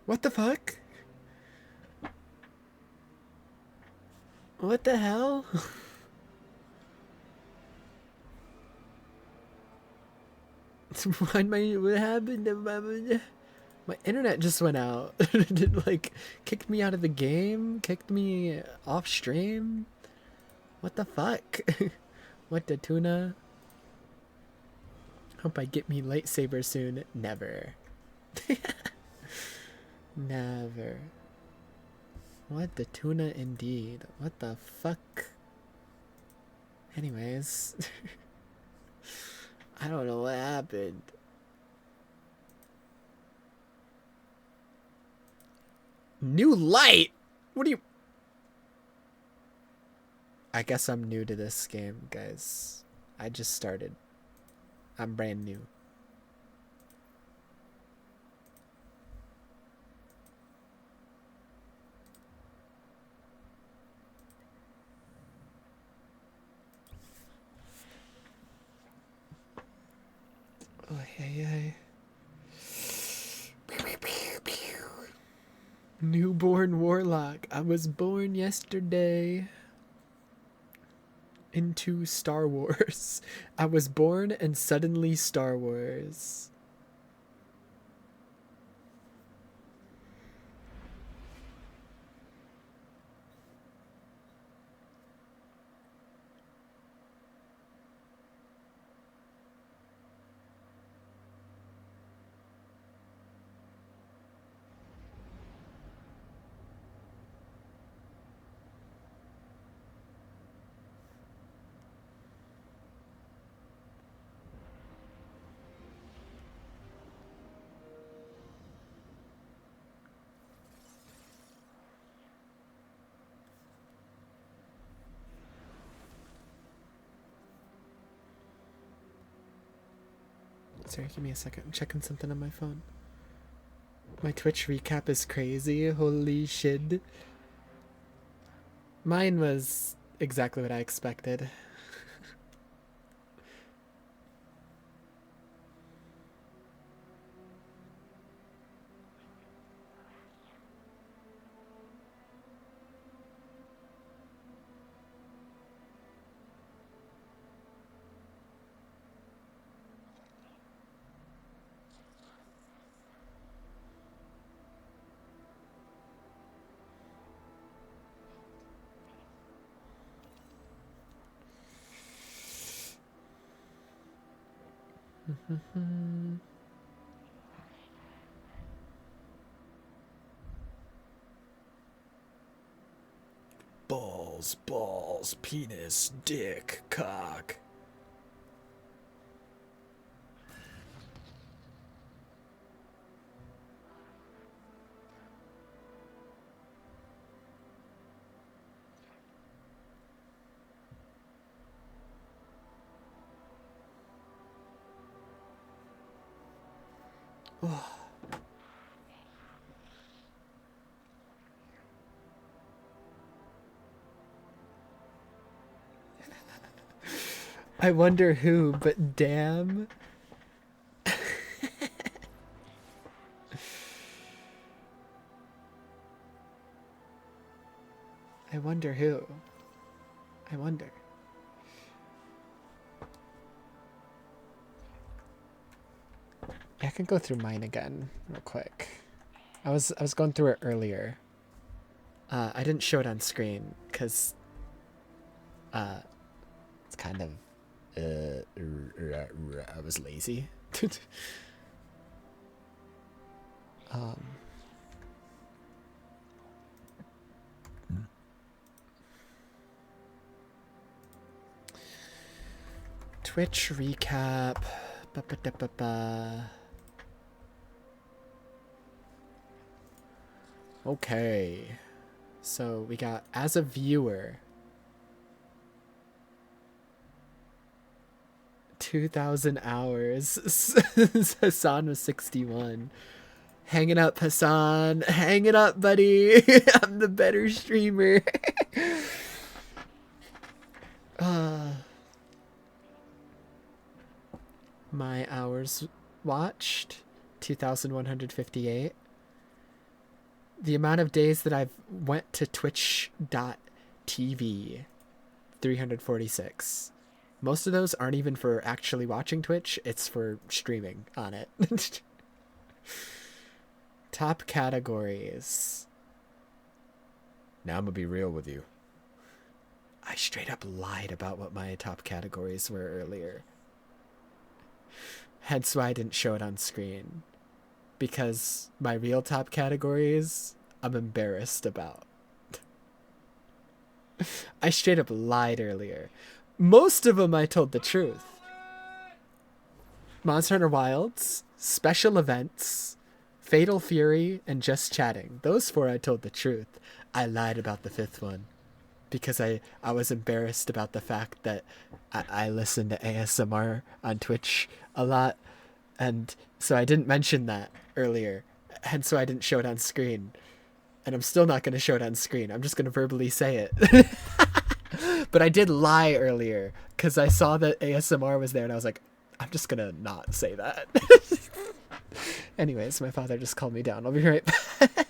What the fuck? What the hell? What happened? My internet just went out. It like kicked me out of the game, kicked me off stream. What the fuck? What the tuna? Hope I get me lightsaber soon. Never. Never. What the tuna indeed. What the fuck? Anyways. I don't know what happened. New light? What do you... I guess I'm new to this game, guys. I just started. I'm brand new. Oh, hey. Newborn warlock. I was born yesterday into Star Wars. I was born and suddenly Star Wars. Sorry, give me a second. I'm checking something on my phone. My Twitch recap is crazy. Holy shit. Mine was exactly what I expected. Balls, penis, dick, cock. Oh. I wonder who, but damn. I wonder who. I wonder. I can go through mine again real quick. I was going through it earlier. I didn't show it on screen because it's kind of I was lazy. Twitch recap. Okay. So we got, as a viewer, 2,000 hours. Hassan was 61. Hang it up, Hassan. Hang it up, buddy. I'm the better streamer. My hours watched, 2,158. The amount of days that I've went to twitch.tv, 346. Most of those aren't even for actually watching Twitch, it's for streaming on it. Top categories. Now I'm gonna be real with you. I straight up lied about what my top categories were earlier. Hence why I didn't show it on screen. Because my real top categories, I'm embarrassed about. I straight up lied earlier. Most of them I told the truth. Monster Hunter Wilds, special events, Fatal Fury, and Just Chatting. Those 4 I told the truth. I lied about the 5th one. Because I was embarrassed about the fact that I listen to ASMR on Twitch a lot. And so I didn't mention that earlier. And so I didn't show it on screen. And I'm still not going to show it on screen. I'm just going to verbally say it. But I did lie earlier because I saw that ASMR was there and I was like, I'm just going to not say that. Anyways, my father just called me down. I'll be right back.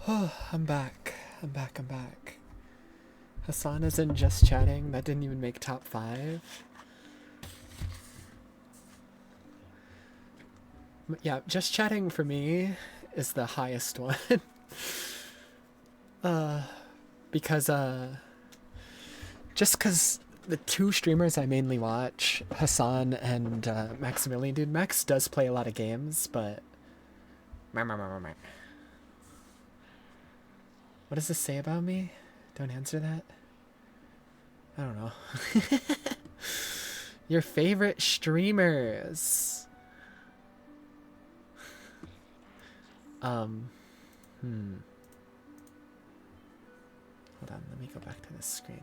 Oh, I'm back. I'm back. I'm back. Hassan is in Just Chatting. That didn't even make top 5. Yeah, Just Chatting for me is the highest one. because just because the two streamers I mainly watch, Hassan and Maximilian, dude, Max does play a lot of games, but what does this say about me? Don't answer that. I don't know. Your favorite streamers. Hold on, let me go back to this screen.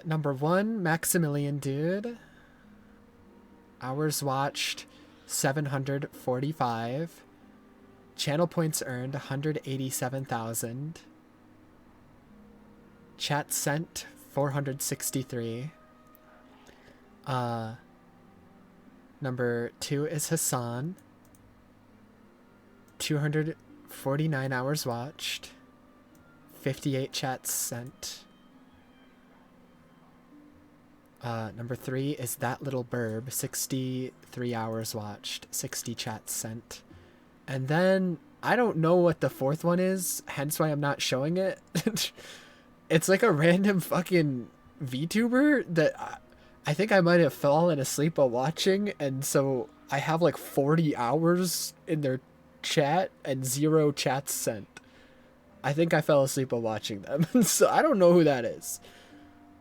Number 1, Maximilian, dude. Hours watched, 745. Channel points earned, 187,000. Chat sent, 463. Number 2 is Hassan. 249 hours watched. 58 chats sent. Number 3 is That Little Burb. 63 hours watched. 60 chats sent. And then, I don't know what the 4th one is, hence why I'm not showing it. It's like a random fucking VTuber that I think I might have fallen asleep while watching, and so I have like 40 hours in their chat and 0 chats sent. I think I fell asleep while watching them, so I don't know who that is.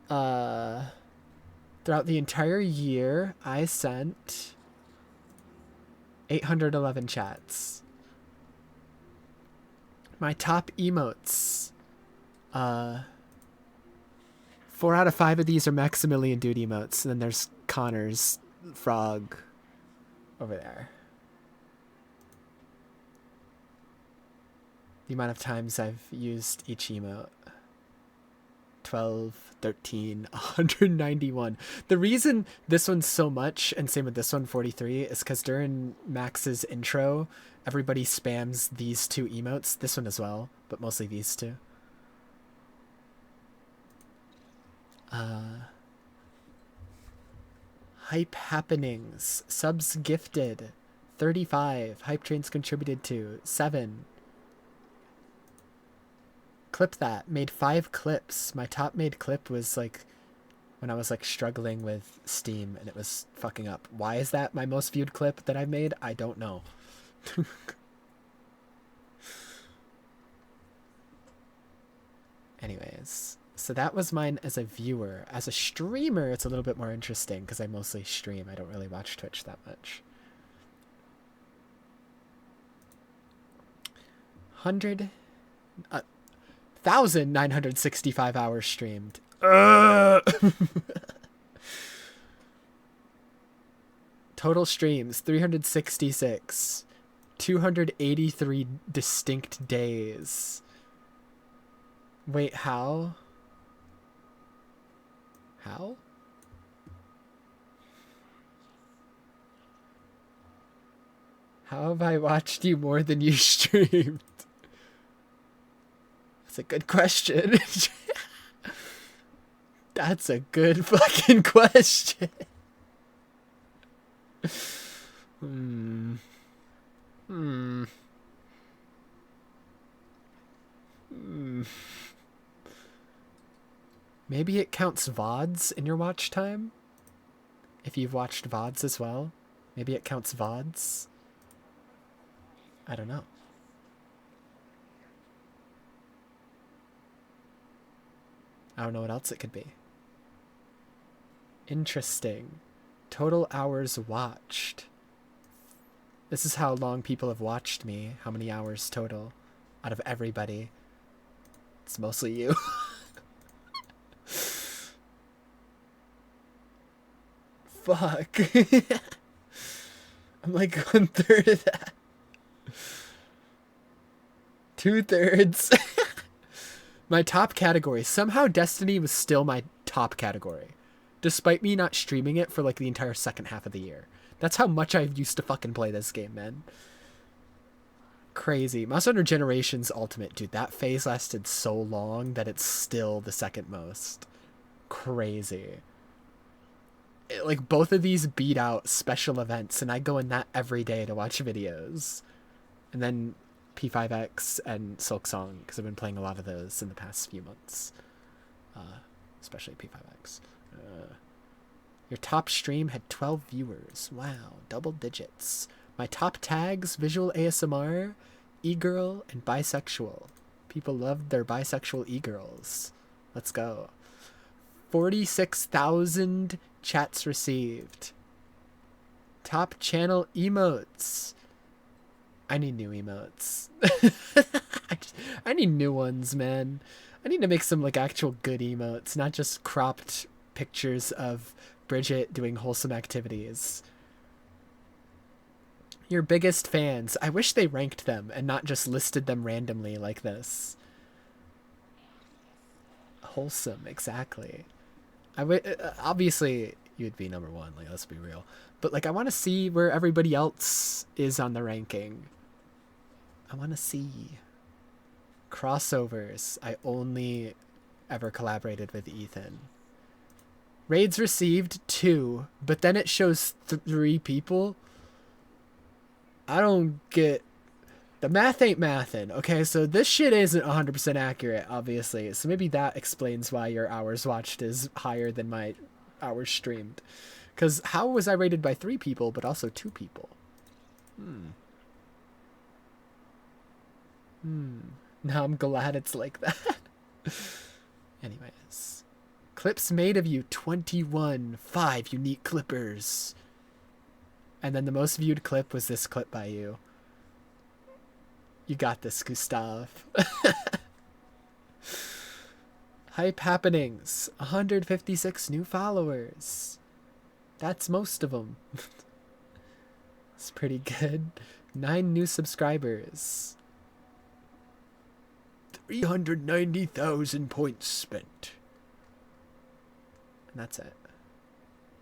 Throughout the entire year, I sent 811 chats. My top emotes. 4 out of 5 of these are Maximilian Dude emotes. And then there's Connor's frog over there. The amount of times I've used each emote. 12, 13, 191. The reason this one's so much, and same with this one, 43, is because during Max's intro, everybody spams these 2 emotes. This one as well, but mostly these 2. Hype happenings. Subs gifted. 35. Hype trains contributed to. 7. Clip that. Made 5 clips. My top made clip was like when I was like struggling with Steam and it was fucking up. Why is that my most viewed clip that I've made? I don't know. Anyways, so that was mine as a viewer. As a streamer, it's a little bit more interesting because I mostly stream. I don't really watch Twitch that much. 1,965 hours streamed. Total streams, 366. 283 distinct days. Wait, how? How? How have I watched you more than you streamed? That's a good question. That's a good fucking question. Maybe it counts VODs in your watch time? If you've watched VODs as well? Maybe it counts VODs? I don't know. I don't know what else it could be. Interesting. Total hours watched. This is how long people have watched me. How many hours total out of everybody. It's mostly you. Fuck. I'm like 1/3 of that. 2/3. My top category. Somehow Destiny was still my top category. Despite me not streaming it for like the entire second half of the year. That's how much I used to fucking play this game, man. Crazy. Monster Hunter Generations Ultimate, dude. That phase lasted so long that it's still the second most. Crazy. like both of these beat out special events, and I go in that every day to watch videos. And then P5X and Silk Song, because I've been playing a lot of those in the past few months, especially P5X. Your top stream had 12 viewers. Wow, double digits. My top tags: visual ASMR, e-girl, and bisexual. People loved their bisexual e-girls. Let's go. 46,000 chats received. Top channel emotes. I need new emotes. I need new ones, man. I need to make some like actual good emotes, not just cropped pictures of Bridget doing wholesome activities. Your biggest fans. I wish they ranked them and not just listed them randomly like this. Wholesome, exactly. Obviously you'd be number one, like, let's be real. But like, I want to see where everybody else is on the ranking. I want to see crossovers. I only ever collaborated with Ethan. Raids received 2, but then it shows 3 people. I don't get... The math ain't mathin'. Okay, so this shit isn't 100% accurate, obviously. So maybe that explains why your hours watched is higher than my hours streamed. Because how was I rated by 3 people, but also 2 people? Now I'm glad it's like that. Anyways. Clips made of you, 21. 5 unique clippers. And then the most viewed clip was this clip by you. You got this, Gustav. Hype happenings. 156 new followers. That's most of them. It's pretty good. 9 new subscribers. 390,000 points spent. And that's it.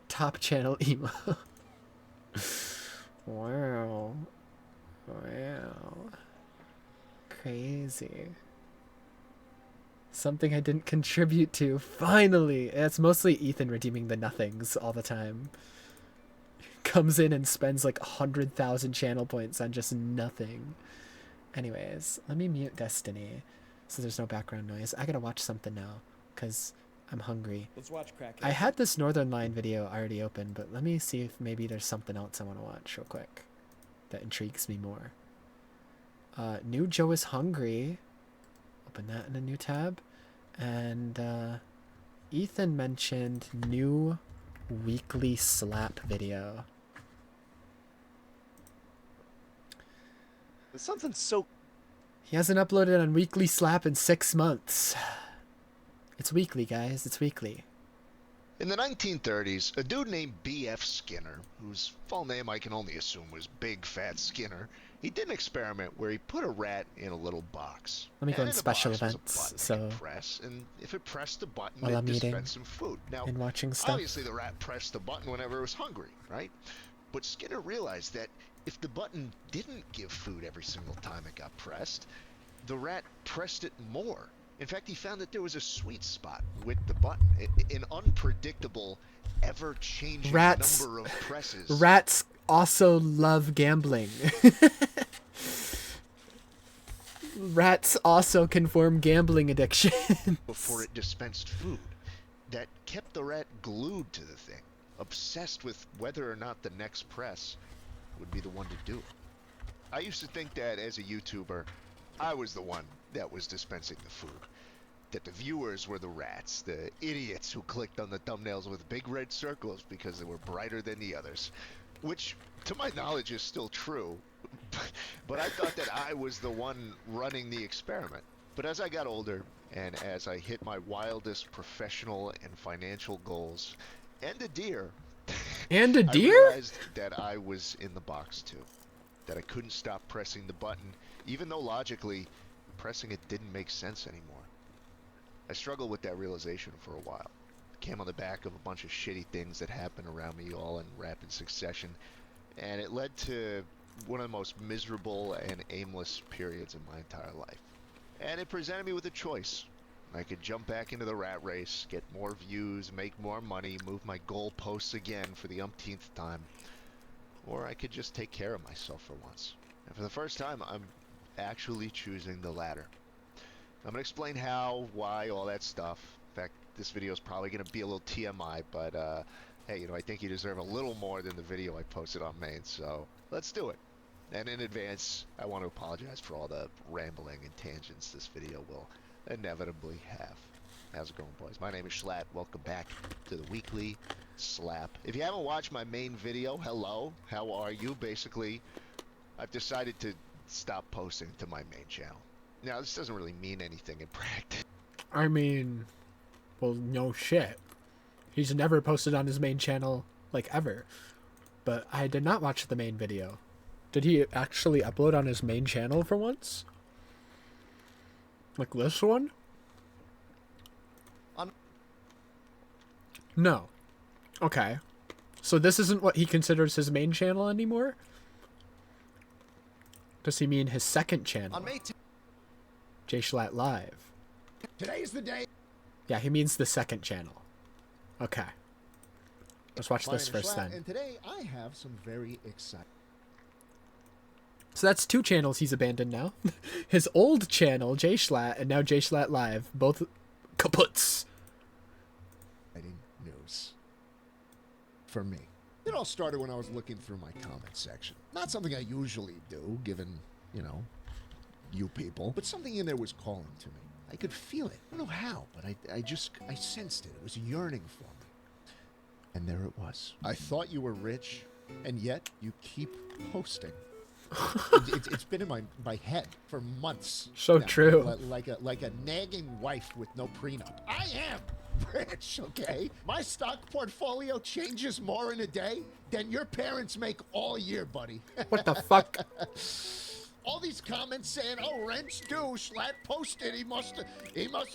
Top channel emo. Wow. Wow. Crazy. Something I didn't contribute to. Finally! It's mostly Ethan redeeming the nothings all the time. Comes in and spends like 100,000 channel points on just nothing. Anyways, let me mute Destiny so there's no background noise. I gotta watch something now because I'm hungry. Let's watch Crackhead. I had this Northern Line video already open, but let me see if maybe there's something else I want to watch real quick that intrigues me more. New Joe is Hungry. Open that in a new tab. And Ethan mentioned new weekly slap video. There's something so... He hasn't uploaded on weekly slap in 6 months. It's weekly, guys. It's weekly. In the 1930s, a dude named B.F. Skinner, whose full name I can only assume was Big Fat Skinner, he did an experiment where he put a rat in a little box. Let me go and in the special box was a events, button so... it could press, and if it pressed the button, while it I'm eating dispensed some food. Now, and watching stuff. obviously the rat pressed the button whenever it was hungry, right? But Skinner realized that if the button didn't give food every single time it got pressed, the rat pressed it more. In fact, he found that there was a sweet spot with the button, an unpredictable, ever-changing number of presses. Rats also love gambling. Rats also can form gambling addiction. Before it dispensed food, that kept the rat glued to the thing, obsessed with whether or not the next press would be the one to do it. I used to think that as a YouTuber, I was the one that was dispensing the food. That the viewers were the rats, the idiots who clicked on the thumbnails with big red circles because they were brighter than the others. Which, to my knowledge, is still true. But I thought that I was the one running the experiment. But as I got older, and as I hit my wildest professional and financial goals, and a deer... And a deer? I realized that I was in the box too. That I couldn't stop pressing the button, even though logically, pressing it didn't make sense anymore. I struggled with that realization for a while. It came on the back of a bunch of shitty things that happened around me all in rapid succession, and it led to one of the most miserable and aimless periods of my entire life. And it presented me with a choice. I could jump back into the rat race, get more views, make more money, move my goalposts again for the umpteenth time. Or I could just take care of myself for once. And for the first time, I'm actually choosing the latter. I'm going to explain how, why, all that stuff. In fact, this video is probably going to be a little TMI, but hey, I think you deserve a little more than the video I posted on Maine, so let's do it. And in advance, I want to apologize for all the rambling and tangents this video will inevitably have. How's it going, boys? My name is Schlatt. Welcome back to the weekly slap. If you haven't watched my main video, hello, how are you? Basically, I've decided to stop posting to my main channel. Now, this doesn't really mean anything in practice. I mean, well, no shit. He's never posted on his main channel, like, ever. But I did not watch the main video. Did he actually upload on his main channel for once? Like this one? No. Okay. So this isn't what he considers his main channel anymore? Does he mean his second channel? On May J Schlatt Live. Today is the day. Yeah, he means the second channel. Okay. Let's watch My this name is first Schlatt, then. And today I have some very exciting. So that's two channels he's abandoned now. His old channel, J Schlatt, and now J Schlatt Live. Both kaputs. News for me. It all started when I was looking through my comment section. Not something I usually do, given, you people, but something in there was calling to me. I could feel it. I don't know how, but I sensed it. It was yearning for me. And there it was. I thought you were rich, and yet you keep posting. It's been in my head for months. So now. true. Like a nagging wife with no prenup. I am rich, okay? My stock portfolio changes more in a day than your parents make all year, buddy. What the fuck? All these comments saying, "Oh, rent's due. Schlatt posted. He must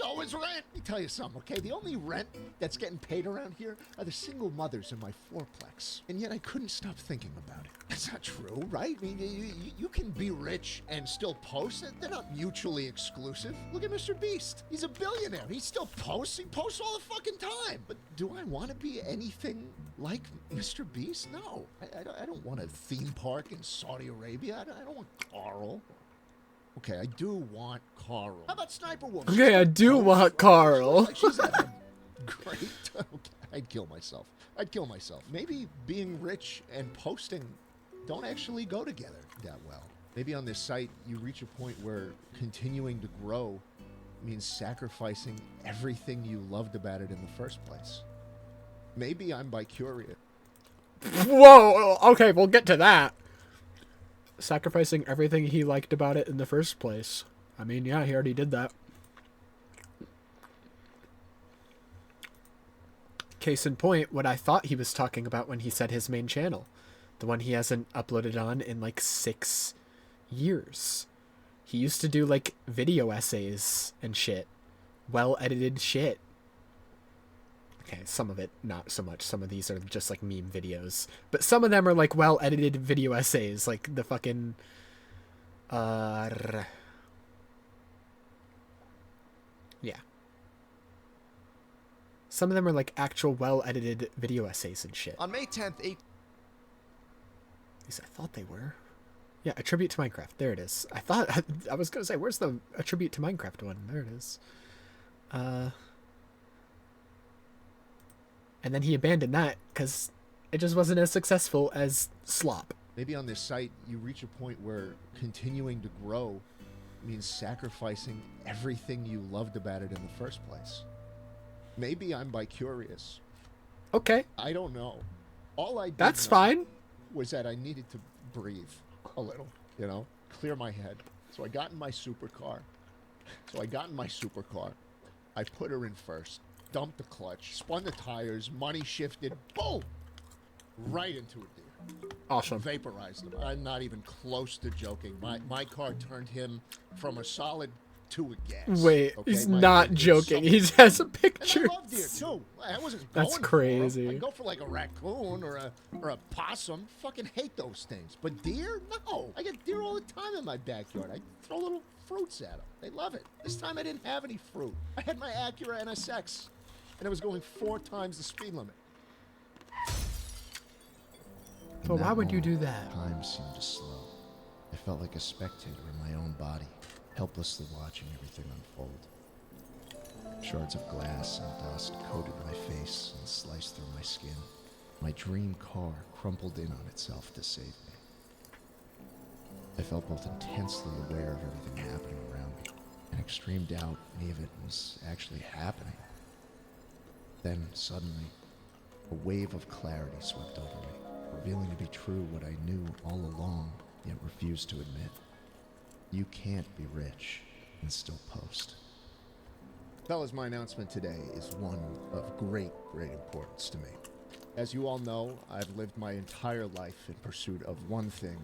owe his rent." Let me tell you something, okay? The only rent that's getting paid around here are the single mothers in my fourplex, and yet I couldn't stop thinking about it. That's not true, right? I mean, you can be rich and still post. They're not mutually exclusive. Look at Mr. Beast. He's a billionaire. He still posts. He posts all the fucking time. But do I want to be anything like Mr. Beast? No. I don't want a theme park in Saudi Arabia. I don't want Carl. Okay, I do want Carl. How about Sniper Wolf? Okay, I do want Carl. She's having great. Okay, I'd kill myself. Maybe being rich and posting don't actually go together that well. Maybe on this site, you reach a point where continuing to grow means sacrificing everything you loved about it in the first place. Maybe I'm bicurious. Whoa, okay, we'll get to that. Sacrificing everything he liked about it in the first place. I mean, yeah, he already did that. Case in point, what I thought he was talking about when he said his main channel. The one he hasn't uploaded on in like 6 years. He used to do like video essays and shit. Well-edited shit. Okay, some of it, not so much. Some of these are just like meme videos. But some of them are like well-edited video essays. Like the fucking... Yeah. Some of them are like actual well-edited video essays and shit. On May 10th, At least I thought they were. Yeah, a tribute to Minecraft. There it is. I was gonna say, where's the a tribute to Minecraft one? There it is. And then he abandoned that because it just wasn't as successful as Slop. maybe on this site, you reach a point where continuing to grow means sacrificing everything you loved about it in the first place. Maybe I'm bicurious. Okay, I don't know. All I did that's know fine. was that I needed to breathe a little, clear my head. So I got in my supercar. I put her in first, dumped the clutch, spun the tires, money shifted, boom! Right into a deer. Awesome. Vaporized him. I'm not even close to joking. My car turned him from a solid to a gas. Wait, okay? he's My not head was joking. so- He has And pictures. I love deer too. I wasn't That's going crazy. For 'em. I'd go for like a raccoon or a possum. Fucking hate those things. But deer? No. I get deer all the time in my backyard. I throw little fruits at them. They love it. This time I didn't have any fruit. I had my Acura NSX, and I was going 4 times the speed limit. But why would you do that? Time seemed to slow. I felt like a spectator in my own body, helplessly watching everything unfold. Shards of glass and dust coated my face and sliced through my skin. My dream car crumpled in on itself to save me. I felt both intensely aware of everything happening around me and extreme doubt any of it was actually happening. Then, suddenly, a wave of clarity swept over me, revealing to be true what I knew all along, yet refused to admit. You can't be rich and still post. Fellas, my announcement today is one of great importance to me. As you all know, I've lived my entire life in pursuit of one thing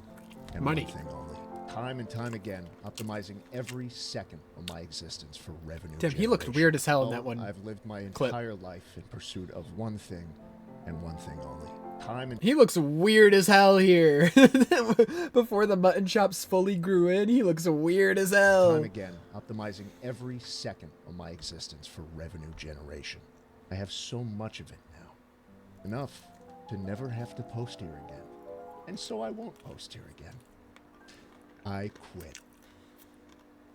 and Money. one thing only. Time and time again, optimizing every second of my existence for revenue Damn, he looked generation. weird as hell in that one. I've lived my clip. entire life in pursuit of one thing and one thing only. Time and He looks weird as hell here. Before the mutton chops fully grew in, he looks weird as hell. time again, optimizing every second of my existence for revenue generation. I have so much of it now. Enough to never have to post here again. And so I won't post here again. I quit.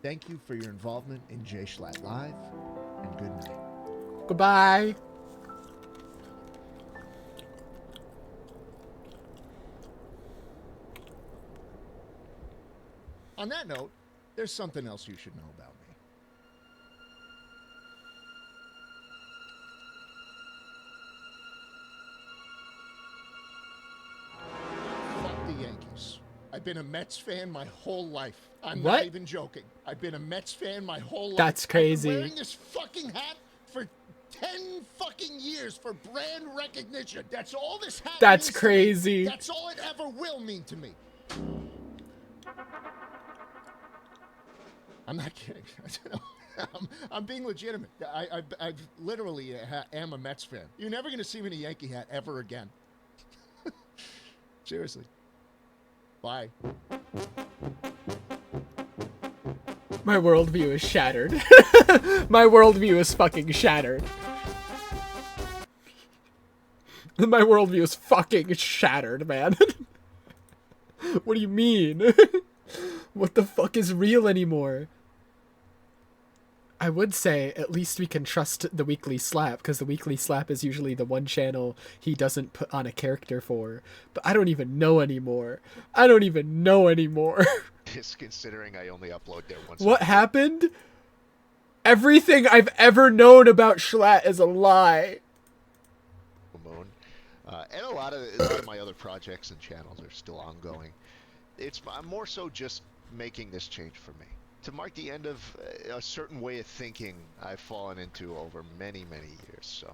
Thank you for your involvement in J Schlatt Live, and good night. Goodbye. On that note, there's something else you should know about me. Fuck the Yankees. I've been a Mets fan my whole life. I'm What? not even joking. I've been a Mets fan my whole life. That's I've been crazy. wearing this fucking hat for 10 fucking years for brand recognition. That's all this hat That's means to me. crazy. That's all it ever will mean to me. I'm not kidding. I'm being legitimate. I literally am a Mets fan. You're never going to see me in a Yankee hat ever again. Seriously. Bye. My worldview is shattered. My worldview is fucking shattered. My worldview is fucking shattered, man. What do you mean? What the fuck is real anymore? I would say at least we can trust the Weekly Slap, because the Weekly Slap is usually the one channel he doesn't put on a character for. But I don't even know anymore. I don't even know anymore. Just considering I only upload there once. What happened? Everything I've ever known about Schlatt is a lie. Moon. And a lot of my other projects and channels are still ongoing. I'm more so just making this change for me, to mark the end of a certain way of thinking I've fallen into over many years. So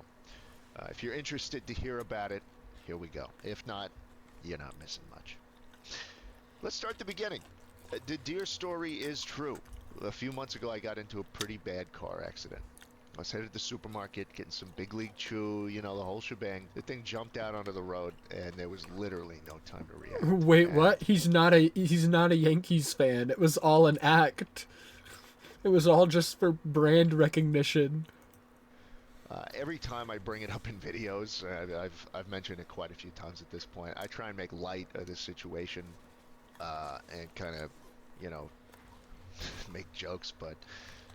if you're interested to hear about it, here we go. If not, you're not missing much. Let's start the beginning. The deer story is true. A few months ago I got into a pretty bad car accident. I was headed to the supermarket getting some Big League Chew, you know, the whole shebang. The thing jumped out onto the road, and there was literally no time to react. Wait, And what? He's not a Yankees fan. It was all an act. It was all just for brand recognition. Every time I bring it up in videos, I've mentioned it quite a few times at this point. I try and make light of this situation, and kind of, you know, make jokes. But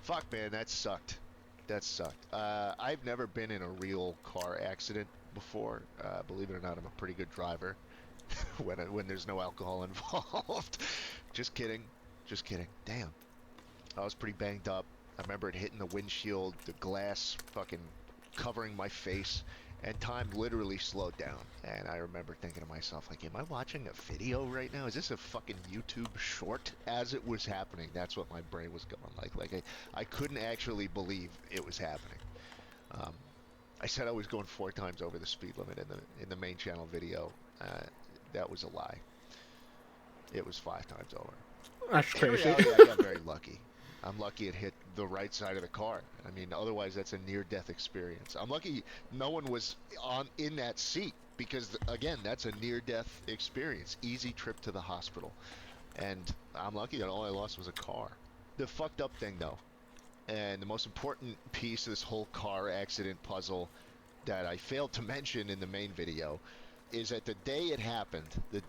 fuck, man, that sucked. That sucked. I've never been in a real car accident before. Believe it or not, I'm a pretty good driver when there's no alcohol involved. Just kidding. Just kidding. Damn. I was pretty banged up. I remember it hitting the windshield, the glass fucking covering my face, and time literally slowed down. And I remember thinking to myself, like, am I watching a video right now? Is this a fucking YouTube short? As it was happening, that's what my brain was going like. Like, I couldn't actually believe it was happening. I said I was going 4 times over the speed limit in the main channel video. That was a lie. It was 5 times over. That's In crazy. reality, I got very lucky. I'm lucky it hit the right side of the car. I mean, otherwise that's a near-death experience. I'm lucky no one was in that seat, because again, that's a near-death experience. Easy trip to the hospital, and I'm lucky that all I lost was a car. The fucked up thing, though, and the most important piece of this whole car accident puzzle that I failed to mention in the main video is that the day it happened,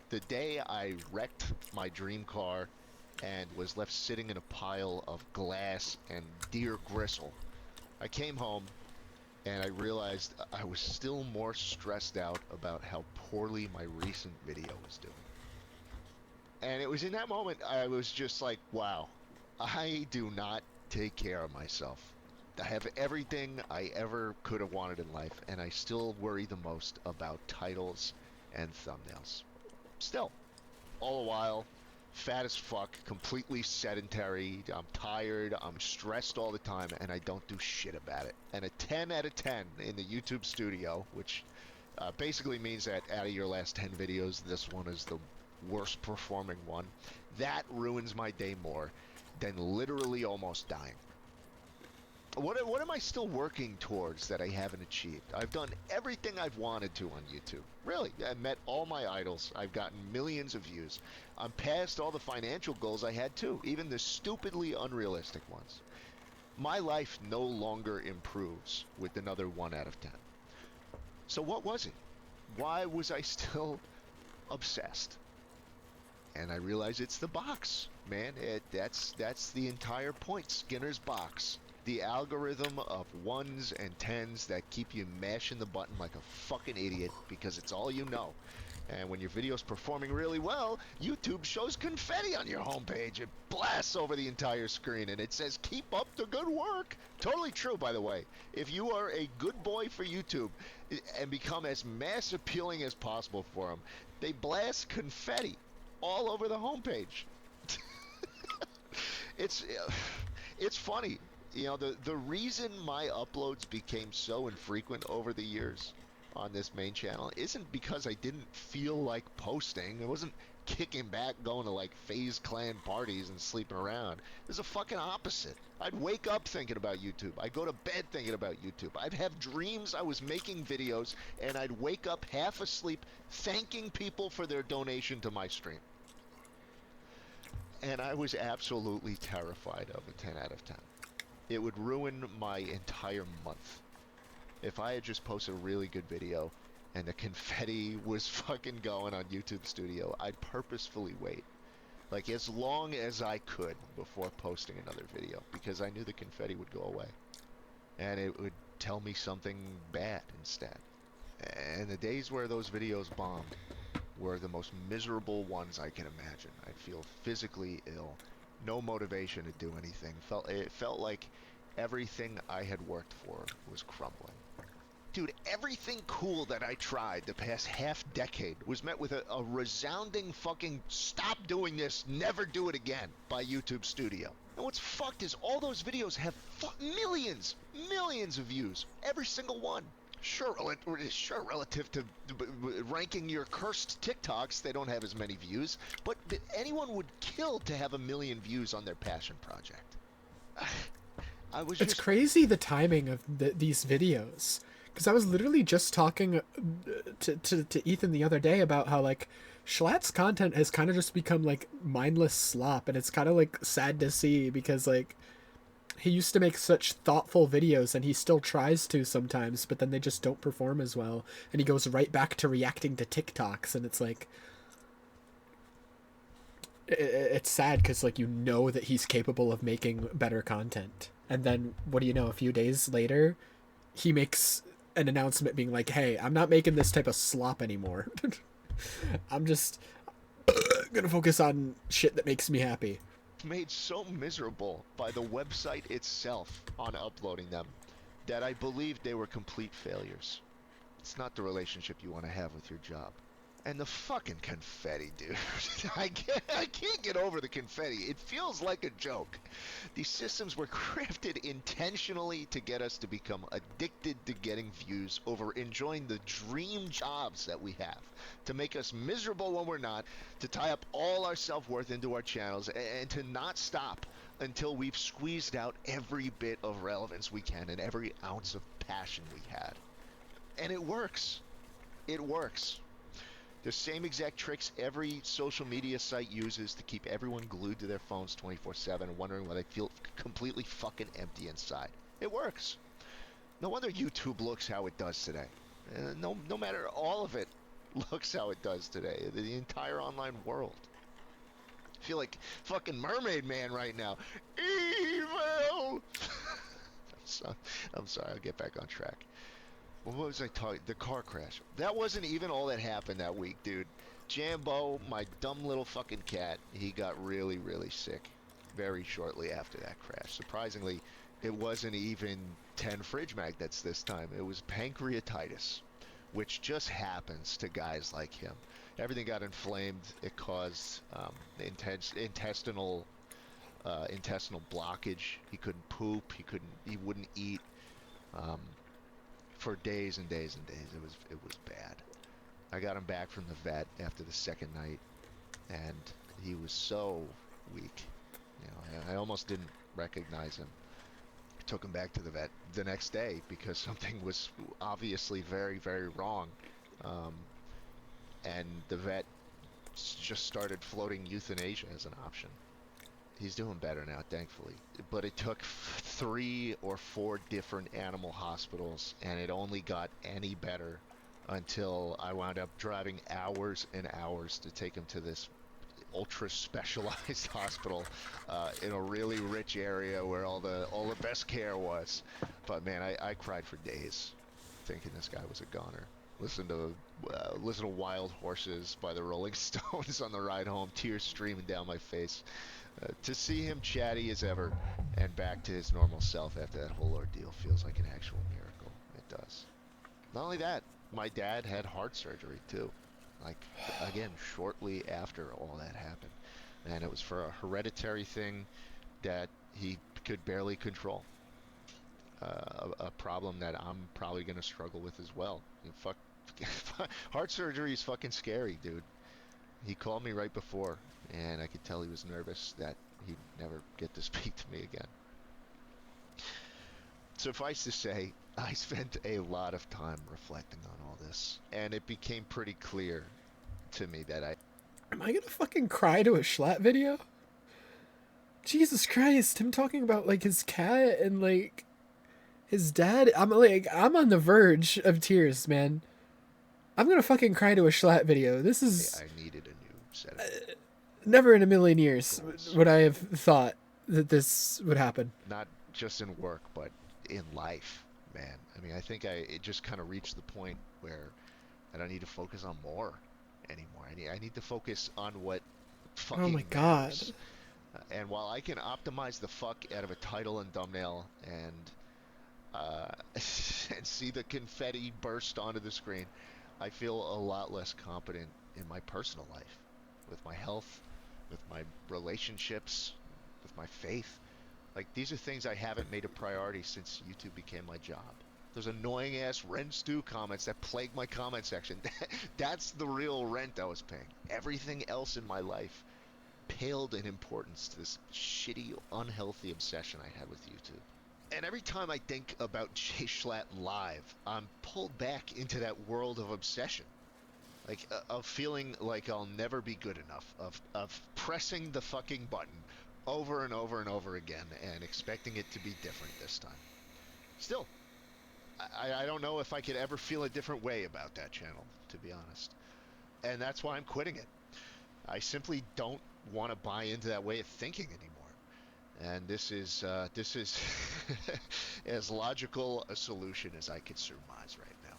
the day I wrecked my dream car and was left sitting in a pile of glass and deer gristle, I came home and I realized I was still more stressed out about how poorly my recent video was doing. And it was in that moment I was just like, wow, I do not take care of myself. I have everything I ever could have wanted in life, and I still worry the most about titles and thumbnails. Still, all the while, fat as fuck, completely sedentary, I'm tired, I'm stressed all the time, and I don't do shit about it. And a 10 out of 10 in the YouTube studio, which basically means that out of your last 10 videos, this one is the worst performing one. That ruins my day more than literally almost dying. What am I still working towards that I haven't achieved? I've done everything I've wanted to on YouTube. Really, I've met all my idols. I've gotten millions of views. I'm past all the financial goals I had too, even the stupidly unrealistic ones. My life no longer improves with another 1 out of 10. So what was it? Why was I still obsessed? And I realize it's the box, man. That's the entire point. Skinner's box. The algorithm of 1s and 10s that keep you mashing the button like a fucking idiot because it's all you know. And when your video's performing really well, YouTube shows confetti on your homepage. It blasts over the entire screen and it says, keep up the good work. Totally true, by the way. If you are a good boy for YouTube and become as mass appealing as possible for them, they blast confetti all over the homepage. It's funny. You know, the reason my uploads became so infrequent over the years on this main channel isn't because I didn't feel like posting. I wasn't kicking back going to like FaZe Clan parties and sleeping around. It was the fucking opposite. I'd wake up thinking about YouTube. I'd go to bed thinking about YouTube. I'd have dreams I was making videos, and I'd wake up half asleep thanking people for their donation to my stream. And I was absolutely terrified of a 10 out of 10. It would ruin my entire month. If I had just posted a really good video and the confetti was fucking going on YouTube Studio, I'd purposefully wait. Like as long as I could before posting another video because I knew the confetti would go away. And it would tell me something bad instead. And the days where those videos bombed were the most miserable ones I can imagine. I'd feel physically ill. No motivation to do anything. It felt like everything I had worked for was crumbling. Dude, everything cool that I tried the past half decade was met with a resounding fucking stop doing this, never do it again by YouTube Studio. And what's fucked is all those videos have millions of views, every single one. Sure, relative to ranking your cursed TikToks, they don't have as many views, but anyone would kill to have 1 million views on their passion project. It's crazy the timing of these videos, because I was literally just talking to Ethan the other day about how like Schlatt's content has kind of just become like mindless slop, and it's kind of like sad to see because like he used to make such thoughtful videos, and he still tries to sometimes, but then they just don't perform as well, and he goes right back to reacting to TikToks, and it's like it's sad because like you know that he's capable of making better content, and then what do you know, a few days later he makes an announcement being like, hey, I'm not making this type of slop anymore. I'm just gonna focus on shit that makes me happy. Made so miserable by the website itself on uploading them that I believed they were complete failures. It's not the relationship you want to have with your job. And the fucking confetti, dude. I can't get over the confetti. It feels like a joke. These systems were crafted intentionally to get us to become addicted to getting views over enjoying the dream jobs that we have, to make us miserable when we're not, to tie up all our self-worth into our channels, and to not stop until we've squeezed out every bit of relevance we can and every ounce of passion we had. And it works. It works. The same exact tricks every social media site uses to keep everyone glued to their phones 24/7 and wondering why they feel completely fucking empty inside. It works. No wonder YouTube looks how it does today. No matter, all of it looks how it does today. The entire online world. I feel like fucking Mermaid Man right now. Evil! so, I'm sorry, I'll get back on track. What was I talking? The car crash. That wasn't even all that happened that week, dude. Jambo, my dumb little fucking cat, he got really, really sick very shortly after that crash. Surprisingly, it wasn't even 10 fridge magnets this time. It was pancreatitis, which just happens to guys like him. Everything got inflamed. It caused intense intestinal blockage. He couldn't poop. He wouldn't eat. Um, for days and days and days. It was bad. I got him back from the vet after the second night, and he was so weak. You know, I almost didn't recognize him. I took him back to the vet the next day because something was obviously very, very wrong. Um, and the vet just started floating euthanasia as an option. He's doing better now, thankfully. But it took 3 or 4 different animal hospitals, and it only got any better until I wound up driving hours and hours to take him to this ultra specialized hospital in a really rich area where all the best care was. But man, I cried for days thinking this guy was a goner. Listen to Wild Horses by the Rolling Stones on the ride home, tears streaming down my face. To see him chatty as ever and back to his normal self after that whole ordeal feels like an actual miracle. It does. Not only that, my dad had heart surgery too. Like, again, shortly after all that happened. And it was for a hereditary thing that he could barely control. A problem that I'm probably going to struggle with as well. Heart surgery is fucking scary, dude. He called me right before, and I could tell he was nervous that he'd never get to speak to me again. Suffice to say, I spent a lot of time reflecting on all this, and it became pretty clear to me that Am I gonna fucking cry to a Schlatt video? Jesus Christ, him talking about like his cat and like his dad. I'm on the verge of tears, man. I'm gonna fucking cry to a Schlatt video. This is I needed a new set of never in a million years goals. would I have thought that this would happen. Not just in work, but in life, man. I mean, I think it just kind of reached the point where I don't need to focus on more anymore. I need to focus on what fucking Oh my god. matters. And while I can optimize the fuck out of a title and thumbnail and and see the confetti burst onto the screen, I feel a lot less competent in my personal life, with my health, with my relationships, with my faith. Like, these are things I haven't made a priority since YouTube became my job. Those annoying ass rent stew comments that plague my comment section. That's the real rent I was paying. Everything else in my life paled in importance to this shitty, unhealthy obsession I had with YouTube. And every time I think about Jay Schlatt live, I'm pulled back into that world of obsession. Like, of feeling like I'll never be good enough, of pressing the fucking button over and over and over again and expecting it to be different this time. Still, I don't know if I could ever feel a different way about that channel, to be honest. And that's why I'm quitting it. I simply don't want to buy into that way of thinking anymore. And this is as logical a solution as I could surmise right now.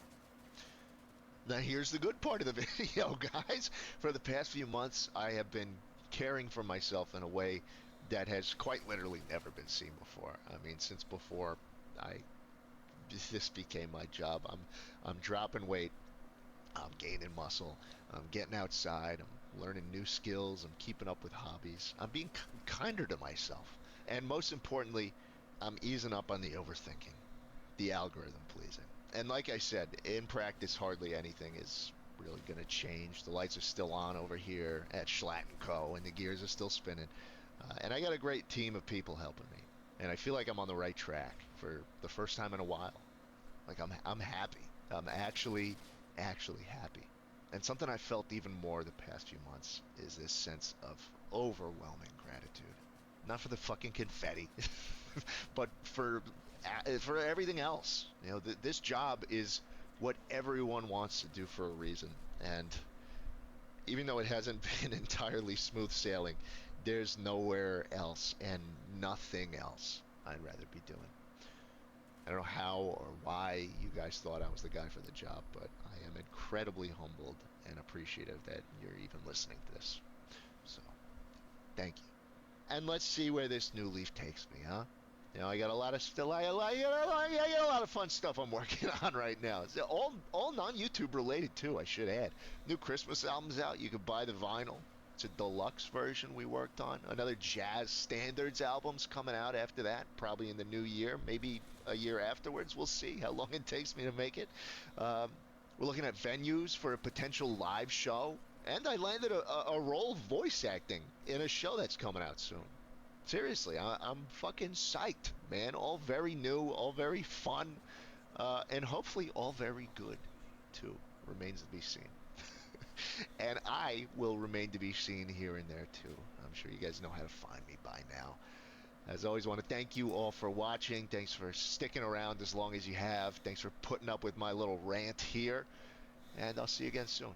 Now here's the good part of the video, guys. For the past few months, I have been caring for myself in a way that has quite literally never been seen before. I mean, since before this became my job. I'm dropping weight, I'm gaining muscle, I'm getting outside, I'm learning new skills, I'm keeping up with hobbies, I'm being kinder to myself, and most importantly, I'm easing up on the overthinking, the algorithm pleasing. And like I said, in practice, hardly anything is really going to change. The lights are still on over here at Schlatt & Co., and the gears are still spinning. And I got a great team of people helping me. And I feel like I'm on the right track for the first time in a while. Like, I'm happy. I'm actually happy. And something I felt even more the past few months is this sense of overwhelming gratitude. Not for the fucking confetti, but for everything else. You know, this job is what everyone wants to do for a reason. And even though it hasn't been entirely smooth sailing, there's nowhere else and nothing else I'd rather be doing. I don't know how or why you guys thought I was the guy for the job, but I am incredibly humbled and appreciative that you're even listening to this. So, thank you. And let's see where this new leaf takes me, huh? You know, I got a lot of I got a lot of fun stuff I'm working on right now. It's all non-YouTube related too, I should add. New Christmas album's out. You can buy the vinyl. It's a deluxe version we worked on. Another jazz standards album's coming out after that, probably in the new year, maybe a year afterwards. We'll see how long it takes me to make it. We're looking at venues for a potential live show, and I landed a role of voice acting in a show that's coming out soon. Seriously, I'm fucking psyched, man. All very new, all very fun, and hopefully all very good, too. Remains to be seen. And I will remain to be seen here and there too. I'm sure you guys know how to find me by now. As always, I want to thank you all for watching. Thanks for sticking around as long as you have. Thanks for putting up with my little rant here. And I'll see you again soon.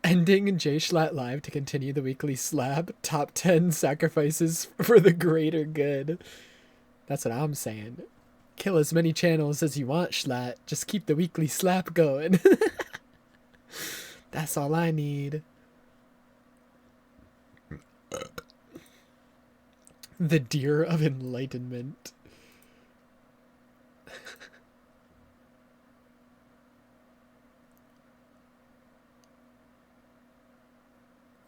Ending J Schlatt Live to continue the weekly slab. Top 10 sacrifices for the greater good. That's what I'm saying. Kill as many channels as you want, Schlatt. Just keep the weekly slap going. That's all I need. The deer of enlightenment.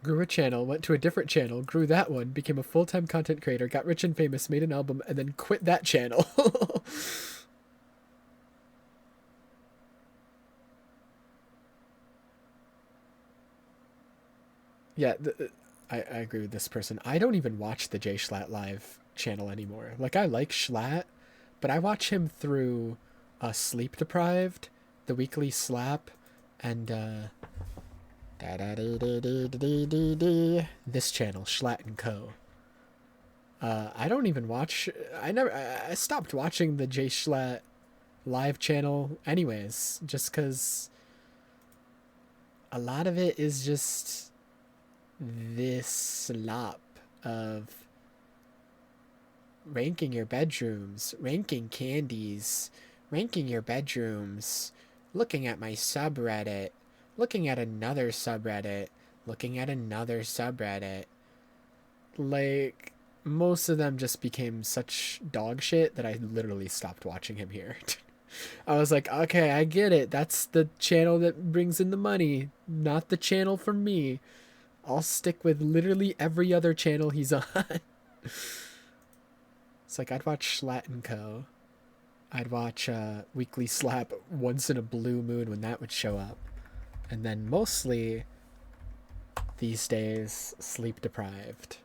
Grew a channel, went to a different channel, grew that one, became a full-time content creator, got rich and famous, made an album, and then quit that channel. Yeah, I agree with this person. I don't even watch the J Schlatt Live channel anymore. Like, I like Schlatt, but I watch him through Sleep Deprived, The Weekly Slap, and this channel, Schlatt and Co. I don't even watch. I stopped watching the J Schlatt Live channel, anyways, just because a lot of it is just this slop of ranking your bedrooms, ranking candies, ranking your bedrooms, looking at my subreddit, looking at another subreddit, looking at another subreddit. Like, most of them just became such dog shit that I literally stopped watching him here. I was like, okay, I get it. That's the channel that brings in the money, not the channel for me. I'll stick with literally every other channel he's on. It's like, I'd watch Schlatt and Co. I'd watch Weekly Slap once in a blue moon when that would show up. And then mostly, these days, Sleep Deprived.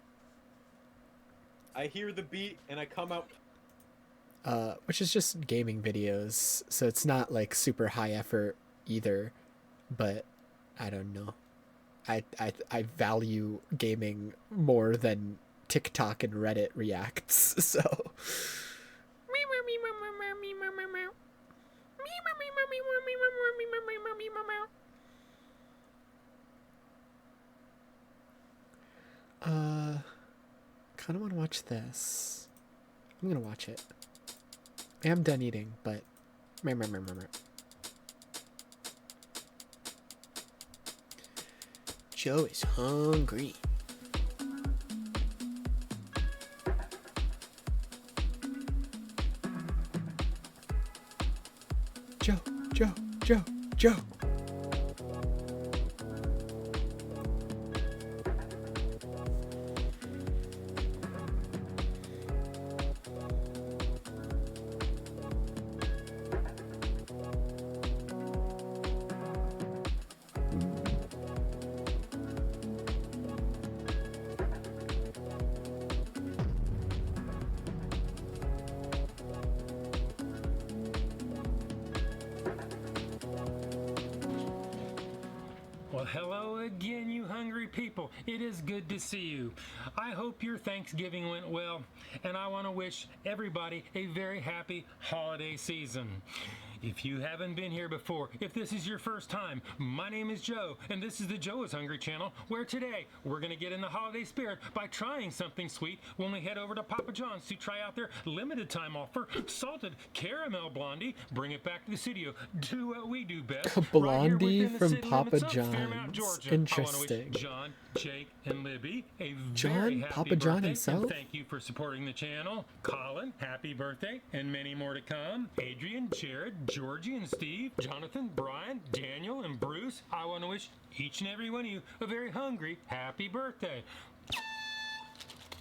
I hear the beat and I come out. Which is just gaming videos, so it's not like super high effort either, but I don't know. I value gaming more than TikTok and Reddit reacts, so. Kind of want to watch this. I'm gonna watch it. I am done eating, but. Joe is hungry. Joe. Hello again, you hungry people. It is good to see you. I hope your Thanksgiving went well, and I want to wish everybody a very happy holiday season. If you haven't been here before, if this is your first time, my name is Joe, and this is the Joe is Hungry channel, where today we're going to get in the holiday spirit by trying something sweet when we head over to Papa John's to try out their limited time offer, salted caramel blondie. Bring it back to the studio. Do what we do best. Blondie right here within the from city Papa limits of Fairmount, John's. Georgia. Interesting. I want to wish John, Jake, and Libby a John? very happy Papa John birthday, himself? and thank you for supporting the channel. Colin, happy birthday, and many more to come. Adrian, Jared, Georgie, and Steve, Jonathan, Brian, Daniel, and Bruce, I want to wish each and every one of you a very hungry happy birthday.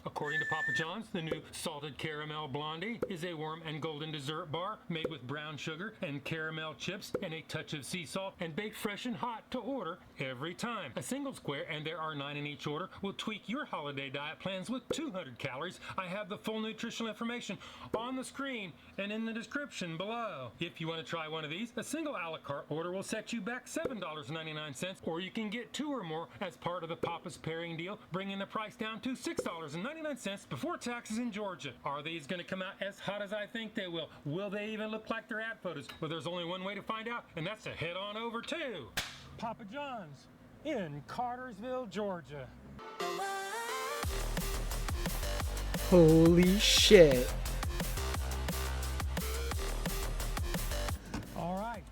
According to Papa John's, the new salted caramel blondie is a warm and golden dessert bar made with brown sugar and caramel chips and a touch of sea salt and baked fresh and hot to order every time. A single square, and there are 9 in each order, will tweak your holiday diet plans with 200 calories. I have the full nutritional information on the screen and in the description below. If you want to try one of these, a single a la carte order will set you back $7.99, or you can get 2 or more as part of the Papa's pairing deal, bringing the price down to $6.99 before taxes in Georgia. Are these going to come out as hot as I think they will? Will they even look like their ad photos? Well, there's only one way to find out, and that's to head on over to Papa John's in Cartersville, Georgia. Holy shit. All right,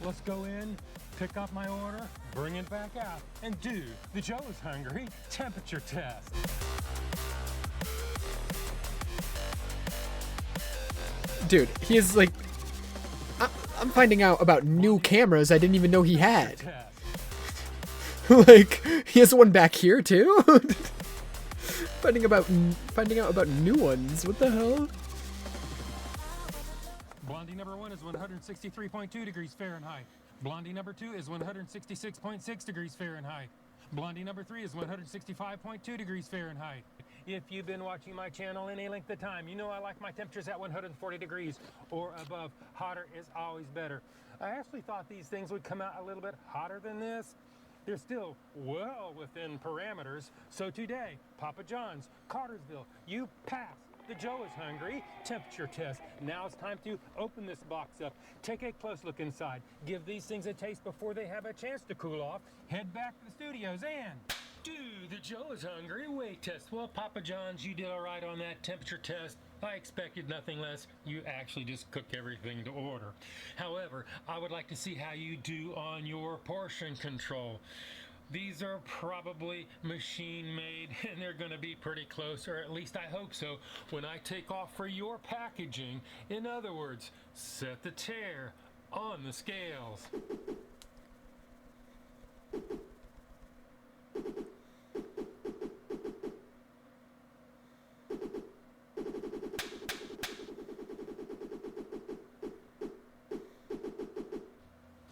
let's go in, pick up my order, bring it back out, and do the Joe is Hungry temperature test. Dude, he is like... I'm finding out about new cameras I didn't even know he had. Like, he has one back here too? Finding out about new ones. What the hell? Blondie number 1 is 163.2 degrees Fahrenheit. Blondie number 2 is 166.6 degrees Fahrenheit. Blondie number 3 is 165.2 degrees Fahrenheit. If you've been watching my channel any length of time, you know I like my temperatures at 140 degrees or above. Hotter is always better. I actually thought these things would come out a little bit hotter than this. They're still well within parameters. So today, Papa John's, Cartersville, you pass the Joe is Hungry temperature test. Now it's time to open this box up. Take a close look inside. Give these things a taste before they have a chance to cool off. Head back to the studios and do the Joe is Hungry weight test. Well, Papa John's, you did all right on that temperature test. I expected nothing less. You actually just cook everything to order. However, I would like to see how you do on your portion control. These are probably machine made, and they're going to be pretty close, or at least I hope so, when I take off for your packaging. In other words, set the tear on the scales.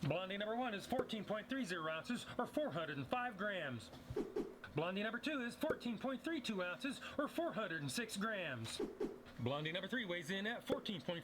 Blondie number 1 is 14.30 ounces, or 405 grams. Blondie number 2 is 14.32 ounces, or 406 grams. Blondie number 3 weighs in at 14.58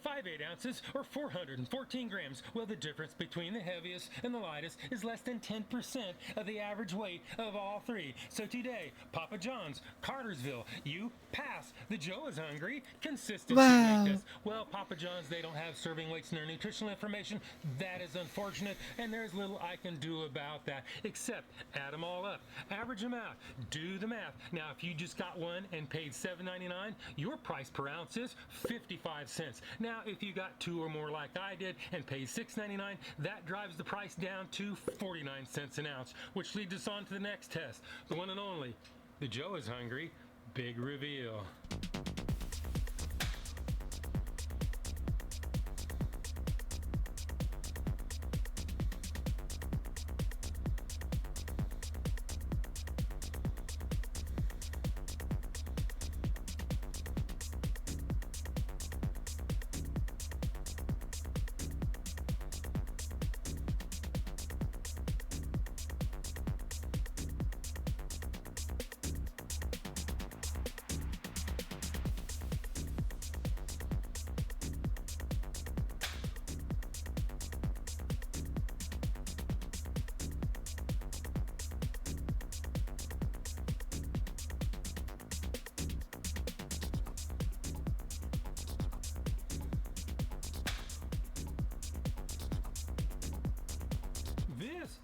ounces, or 414 grams. Well, the difference between the heaviest and the lightest is less than 10% of the average weight of all three. So today, Papa John's, Cartersville, you pass the Joe is Hungry consistency weight test. Well, Papa John's, they don't have serving weights in their nutritional information. That is unfortunate, and there's little I can do about that, except add them all up, average them out, do the math. Now, if you just got one and paid $7.99, your price per ounce is 55 cents. Now, if you got 2 or more like I did and paid $6.99, that drives the price down to 49 cents an ounce, which leads us on to the next test, the one and only, the Joe is Hungry big reveal.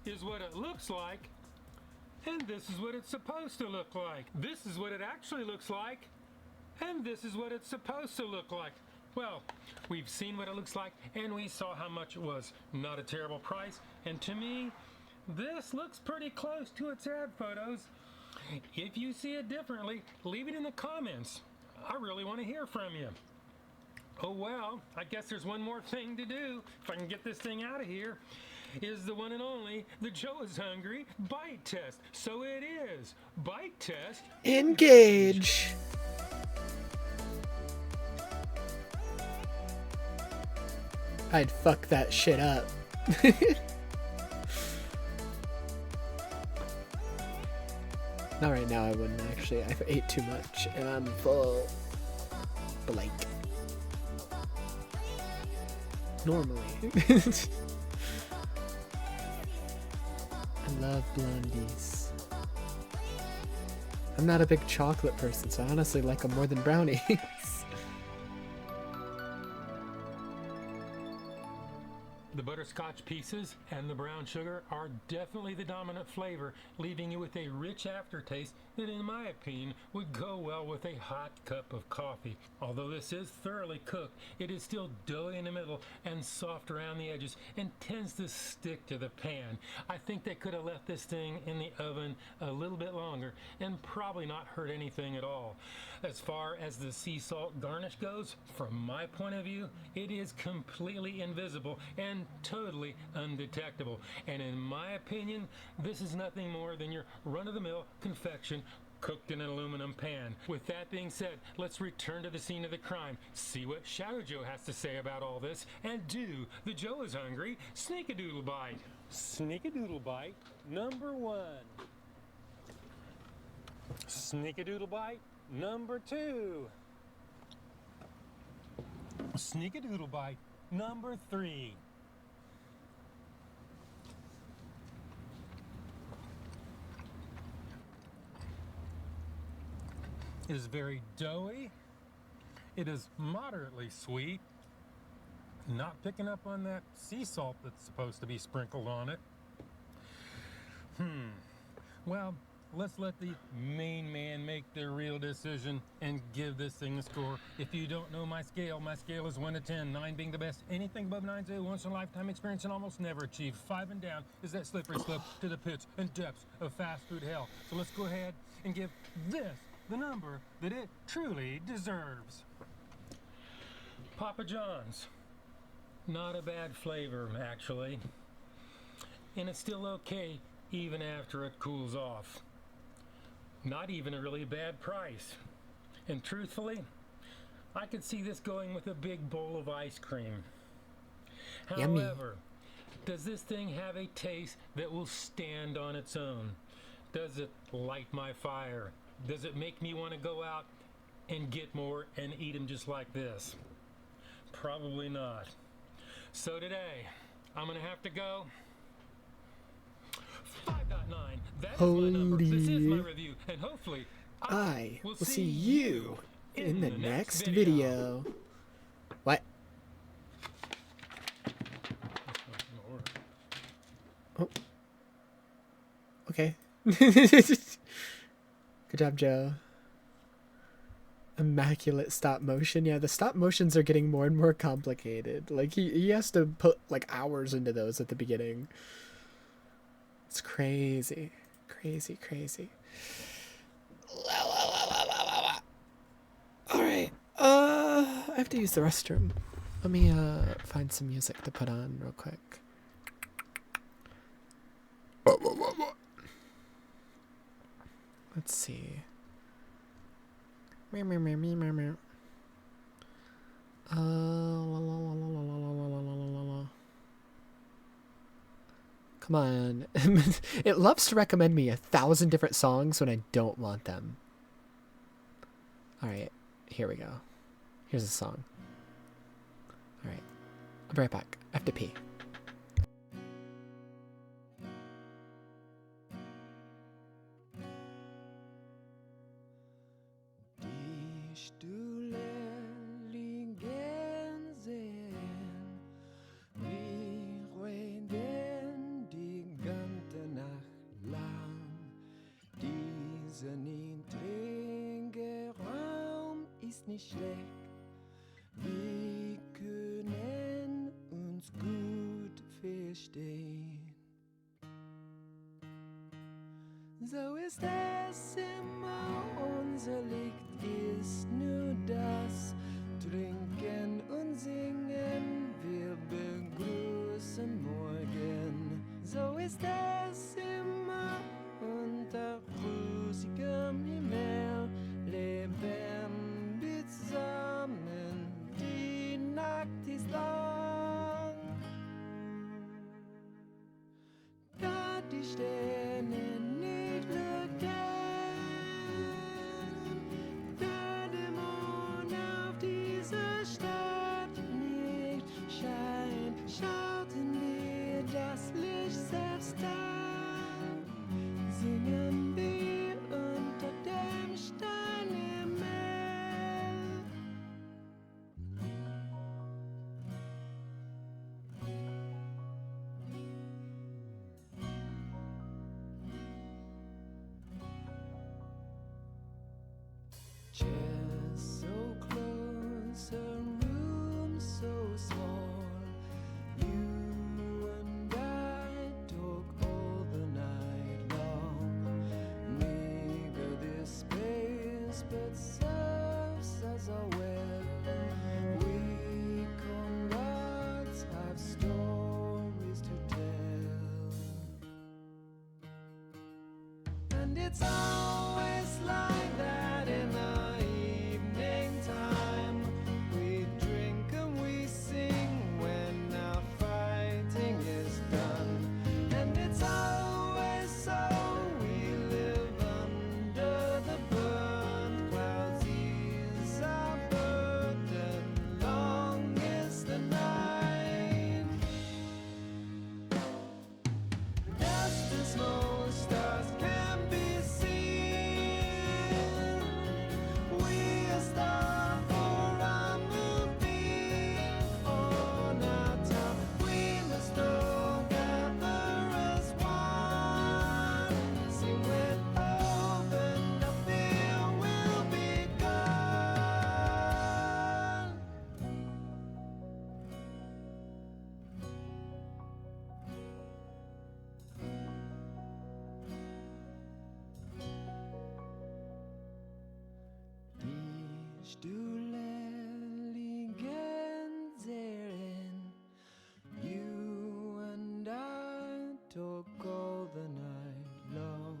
is what it looks like, and this is what it's supposed to look like. This is what it actually looks like, and this is what it's supposed to look like. Well, we've seen what it looks like, and we saw how much it was. Not a terrible price, and to me, this looks pretty close to its ad photos. If you see it differently, leave it in the comments. I really want to hear from you. Oh well, I guess there's one more thing to do, if I can get this thing out of here, is the one and only, the Joe is Hungry bite test. So it is, bite test. Engage! I'd fuck that shit up. Not right now, I wouldn't actually. I've ate too much and I'm full. Blank. Normally. I love blondies. I'm not a big chocolate person, so I honestly like them more than brownies. The butterscotch pieces and the brown sugar are definitely the dominant flavor, leaving you with a rich aftertaste that, in my opinion, would go well with a hot cup of coffee. Although this is thoroughly cooked, it is still doughy in the middle and soft around the edges and tends to stick to the pan. I think they could have left this thing in the oven a little bit longer and probably not hurt anything at all. As far as the sea salt garnish goes, from my point of view, it is completely invisible and totally undetectable. And in my opinion, this is nothing more than your run-of-the-mill confection cooked in an aluminum pan. With that being said, let's return to the scene of the crime, see what Shadow Joe has to say about all this, and do the Joe is Hungry Sneak-a-Doodle Bite. Sneak-a-Doodle Bite number 1. Sneak-a-Doodle Bite number 2. Sneak-a-Doodle Bite number 3. It is very doughy. It is moderately sweet. Not picking up on that sea salt that's supposed to be sprinkled on it. Well, let's let the main man make the real decision and give this thing a score. If you don't know my scale is 1 to 10, 9 being the best. Anything above 9 is a once-in-a-lifetime experience and almost never achieved. 5 and down is that slippery slope to the pits and depths of fast food hell. So let's go ahead and give this the number that it truly deserves. Papa John's. Not a bad flavor, actually. And it's still okay even after it cools off. Not even a really bad price. And truthfully, I could see this going with a big bowl of ice cream. Yummy. However, does this thing have a taste that will stand on its own? Does it light my fire? Does it make me want to go out and get more and eat them just like this? Probably not. So today, I'm going to have to go 5.9. That is my number. This is my review. And hopefully, I will see you in the next video. What? Oh. Okay. Good job, Joe. Immaculate stop motion. Yeah, the stop motions are getting more and more complicated. Like, he has to put, like, hours into those at the beginning. It's crazy. Crazy, crazy. Alright. I have to use the restroom. Let me, find some music to put on real quick. Let's see. Come on. It loves to recommend me 1,000 different songs when I don't want them. Alright, here we go. Here's a song. Alright, I'll be right back. I have to pee. Dieser niedrige Raum ist nicht schlecht. Wir können uns gut verstehen. So ist es immer, unser Licht ist nur das Trinken und Singen, wir begrüßen morgen. So ist es immer, unter rosigem Himmel leben wir zusammen, die Nacht ist lang. Da die Sterne nicht leuchten, da der Mond auf diese Stadt nicht scheint, schauten wir das Licht selbst an, singen wir unter dem Sternenhimmel. Chairs so close, a room so small. You and I talk all the night long. Maybe this space but serves us all well. We comrades have stories to tell. And it's always like that in the evening time. We drink and we sing when our fighting is done. And it's always so, we live under the burnt clouds. Ease our burden, long is the night. Dust and small stars can be seen. We are star for our moonbeam on our top. We must all gather as one. Sing with hope and the fear will be gone. Die Stühle liegen sehr eng. You and I talk all the night long.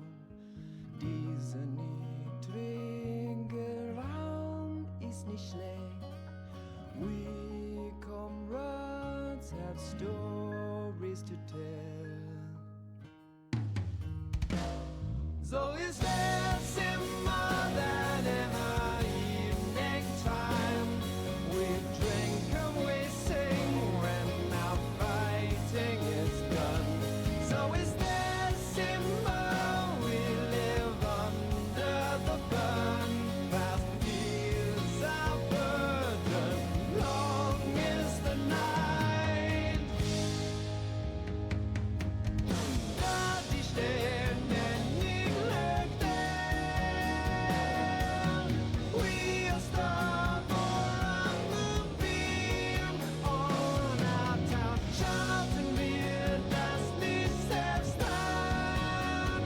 Dieser niedrige Raum ist nicht schlecht. We comrades have stories to tell. So is es immer dann in the evening time. We drink and we sing when our fighting is done. So is this immer, we live under the burn. Past years our burden, long is the night. Da die Sterne nicht leuchten, we are star for our moonbeam on our town. Schauten wir das Licht selbst an,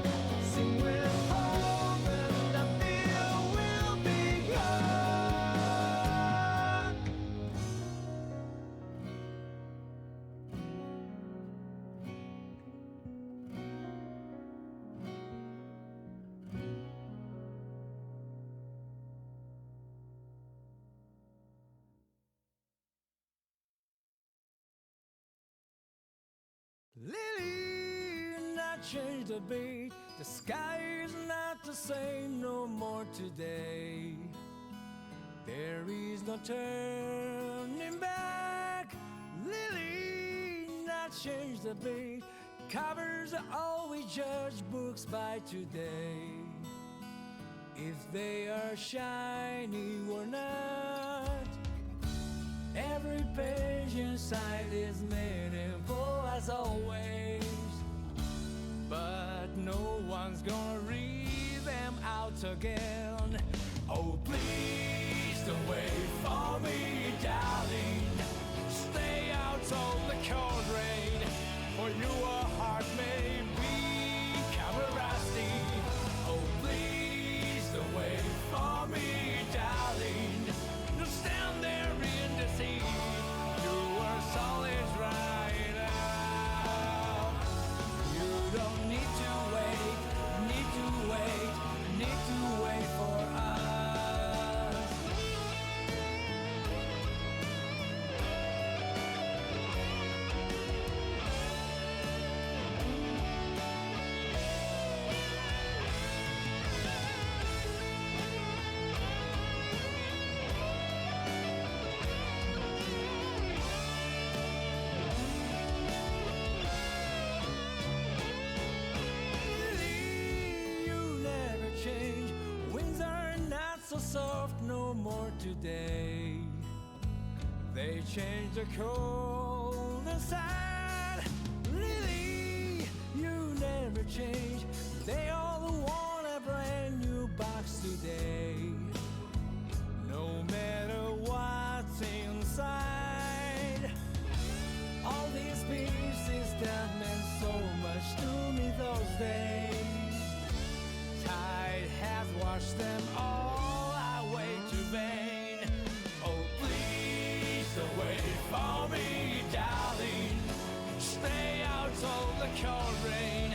sing with hope and the fear will be gone. Lily, not change the beat. The sky is not the same no more today. There is no turning back. Lily, not change the beat. Covers always judge books by today. If they are shiny or not. Every page inside is meaningful as always, but no one's gonna read them out out again. Oh, please don't wait for me, darling. Stay out of the cold rain, for your heart may become rusty. Oh, please don't wait for me, darling. Don't stand there in the sea. Your soul is right now. You don't need to wait, need to wait, need to wait for us. You never change. Winds are not so soft no more today. They change the cold inside. Really, you never change. They all want a brand new box today. No matter what's inside. All these pieces that meant so much to me those days. Tide has washed them all away to vain. Oh, please don't wait for me, darling. Stay out of the cold rain,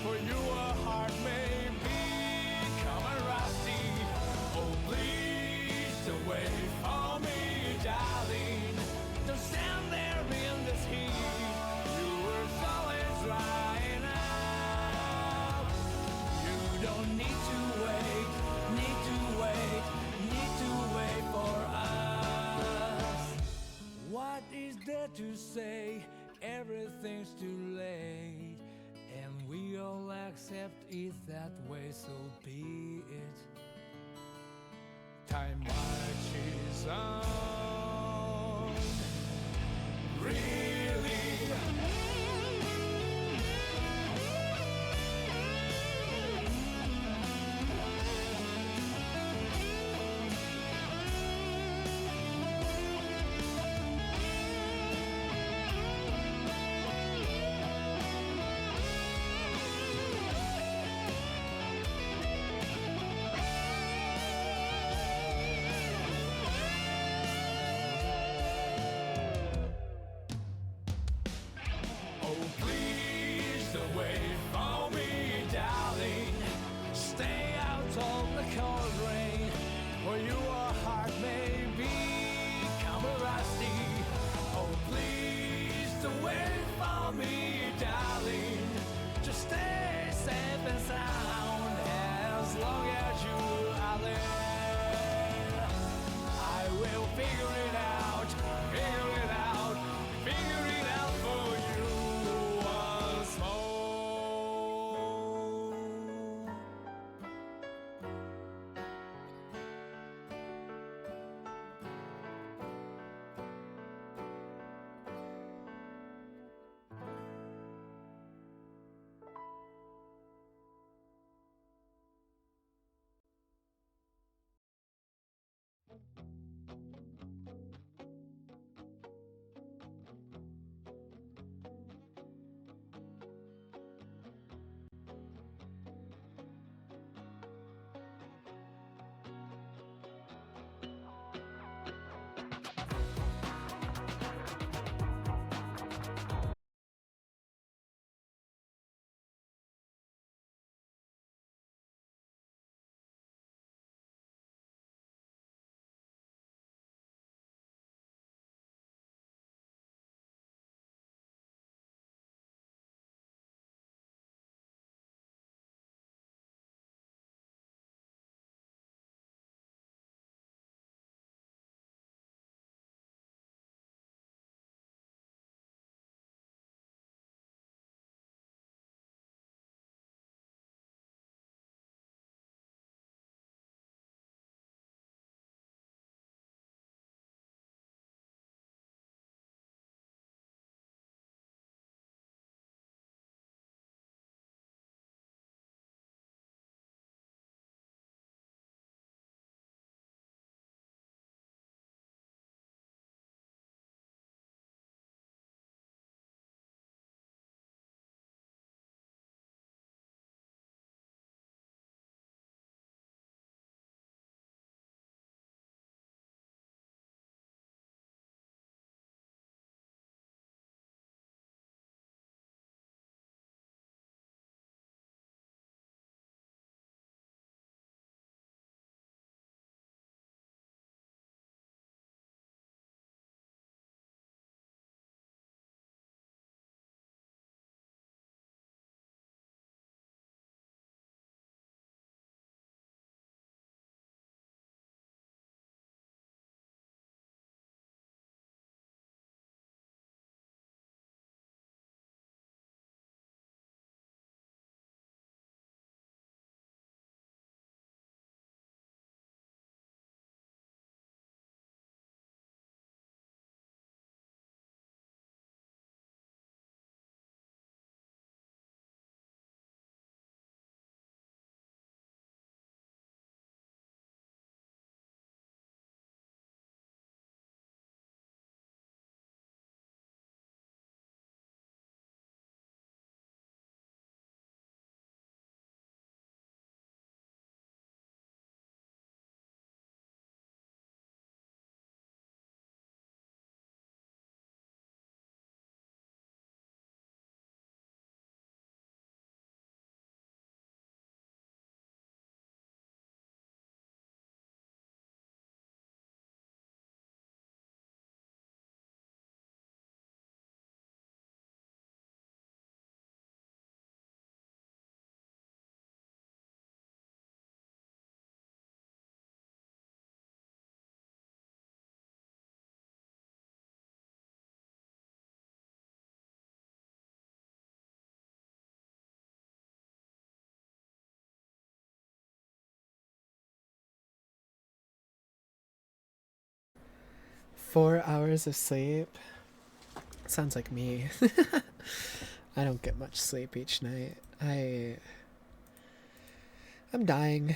for your heart may become rusty. Oh, please don't wait for me, darling. Don't stand there in this heat. Your soul is drying out. You don't need to wait, need to wait, need to wait for us. What is there to say? Everything's too late, and we all accept it that way, so be it. Time marches on. Really? Oh, please don't wait for me, darling. Stay out of the cold rain, or your heart may become rusty. Oh, please don't wait for me, darling. Just stay safe and sound as long as you are there. I will figure it out, figure it out, figure it out for you once more. 4 hours of sleep. Sounds like me. I don't get much sleep each night. I'm dying.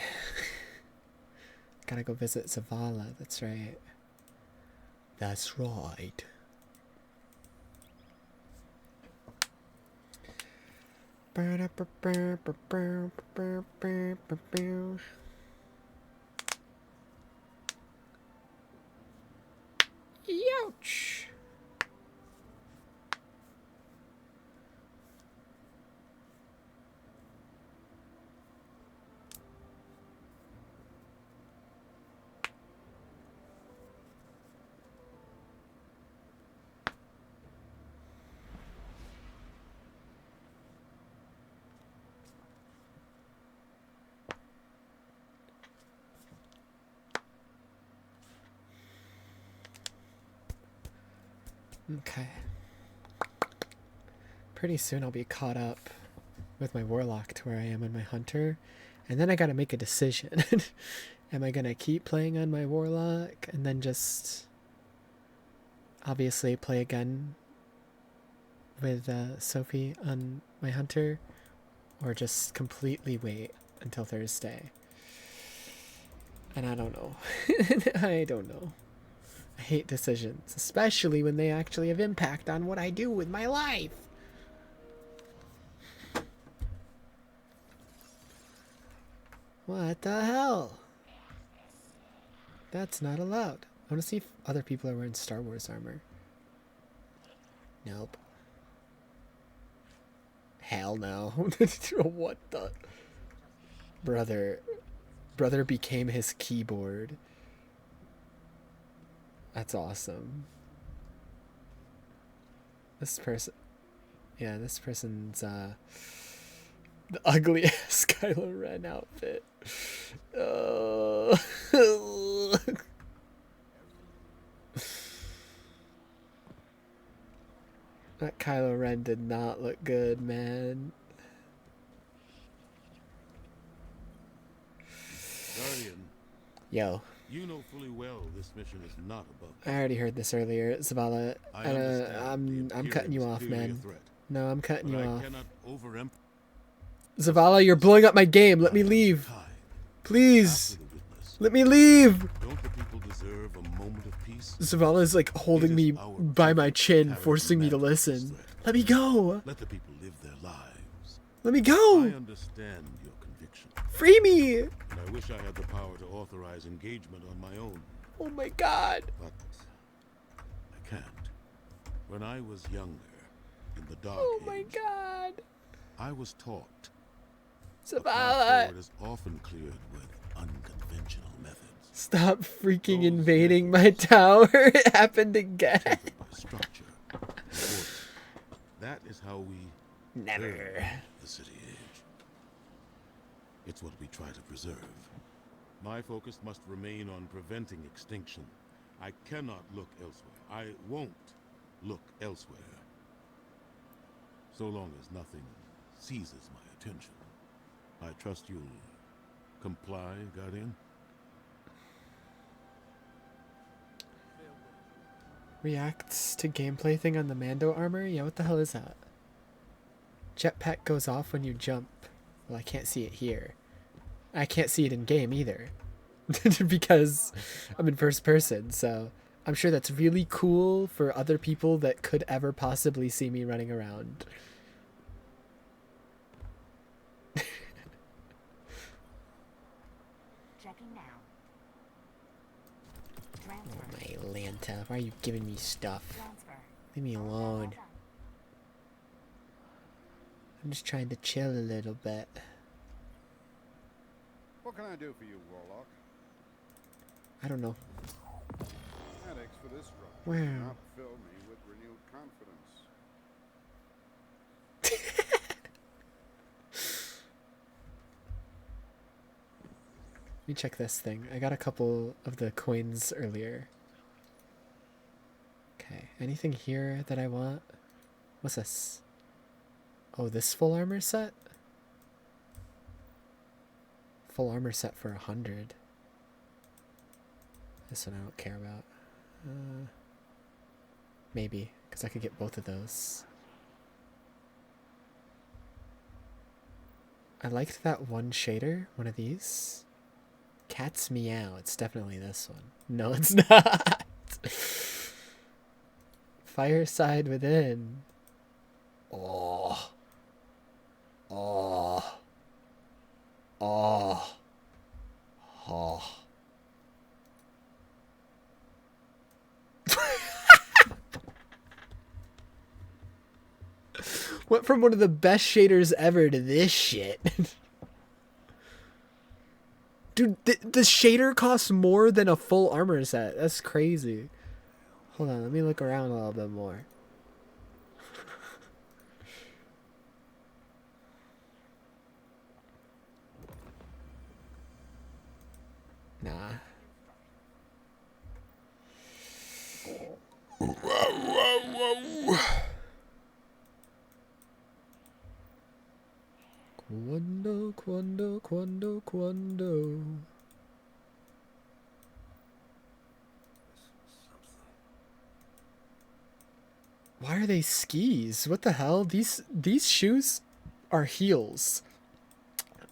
Gotta go visit Zavala, that's right. That's right. Youch. Okay. Pretty soon I'll be caught up with my warlock to where I am in my hunter. And then I gotta make a decision. Am I gonna keep playing on my warlock and then just obviously play again with Sophie on my hunter? Or just completely wait until Thursday? And I don't know. I don't know. I hate decisions, especially when they actually have impact on what I do with my life. What the hell? That's not allowed. I want to see if other people are wearing Star Wars armor. Nope. Hell no. What the? Brother became his keyboard. That's awesome. This person's the ugly-ass Kylo Ren outfit. Oh. That Kylo Ren did not look good, man. Guardian, Yo. you know fully well this mission is not above. I already heard this earlier, Zavala. I understand I'm cutting you off, man. threat, No, I'm cutting but you I off. cannot overemphasize Zavala, you're blowing up my game. Let me leave. time. Please. After the witness, Let me leave. don't the people deserve a moment of peace? Zavala is like holding me by my chin, forcing me to listen. Let me go. Let the people live their lives. Let me I go. understand your conviction, Free me. and I wish I had the power to authorize engagement on my own, Oh my god. but I can't. When I was younger, in the dark Oh my age, god. I was taught the path Zavala. forward is often cleared with unconventional methods. Stop freaking invading my tower. It happened again. Tempered by structure and order. That is how we Never. build the city age. It's what we try to preserve. My focus must remain on preventing extinction. I cannot look elsewhere. I won't look elsewhere. So long as nothing seizes my attention. I trust you'll comply, Guardian? Reacts to gameplay thing on the Mando armor? Yeah, what the hell is that? Jetpack goes off when you jump. Well, I can't see it here. I can't see it in game either. Because I'm in first person, so I'm sure that's really cool for other people that could ever possibly see me running around. Checking now. Oh Transfer. my Lanta, why are you giving me stuff? Transfer. Leave me alone. I'm just trying to chill a little bit. What can I do for you, Warlock? I don't know. Headaches for this structure Wow. do not fill me with renewed confidence. Let me check this thing. I got a couple of the coins earlier. Okay, anything here that I want? What's this? Oh, this full armor set? Full armor set for 100. This one I don't care about. Maybe, because I could get both of those. I liked that one shader, one of these. Cat's Meow. It's definitely this one. No, it's not. Fireside Within. Oh. Oh. Oh. Oh. Went from one of the best shaders ever to this shit. Dude, the shader costs more than a full armor set. That's crazy. Hold on, let me look around a little bit more. Nah. Quando. Why are they skis? What the hell? These shoes are heels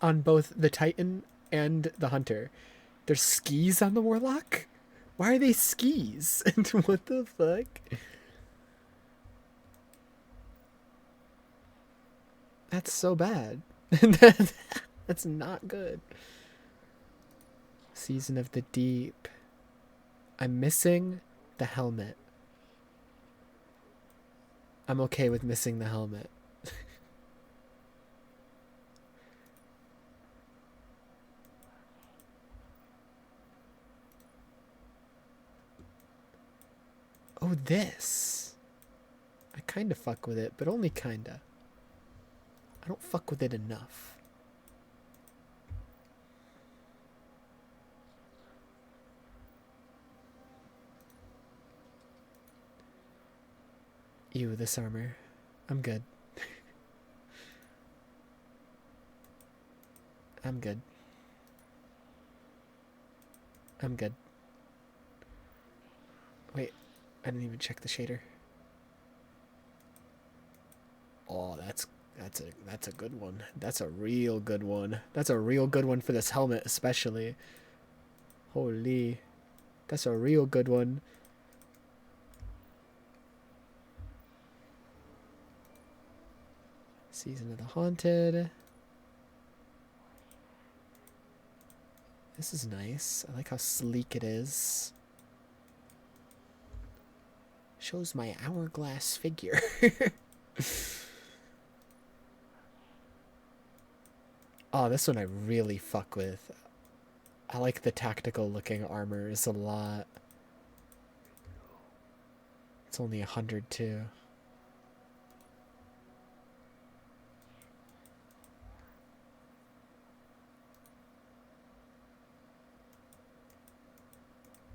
on both the Titan and the Hunter. There's skis on the Warlock? Why are they skis? What the fuck? That's so bad. That's not good. Season of the Deep. I'm missing the helmet. I'm okay with missing the helmet. Oh, this. I kinda fuck with it, but only kinda. I don't fuck with it enough. Ew, this armor. I'm good. I'm good. I'm good. Wait, I didn't even check the shader. Oh, that's a good one. That's a real good one. That's a real good one for this helmet, especially. Holy, that's a real good one. Season of the Haunted. This is nice. I like how sleek it is. Shows my hourglass figure. Oh, this one I really fuck with. I like the tactical looking armors a lot. It's only 100 too.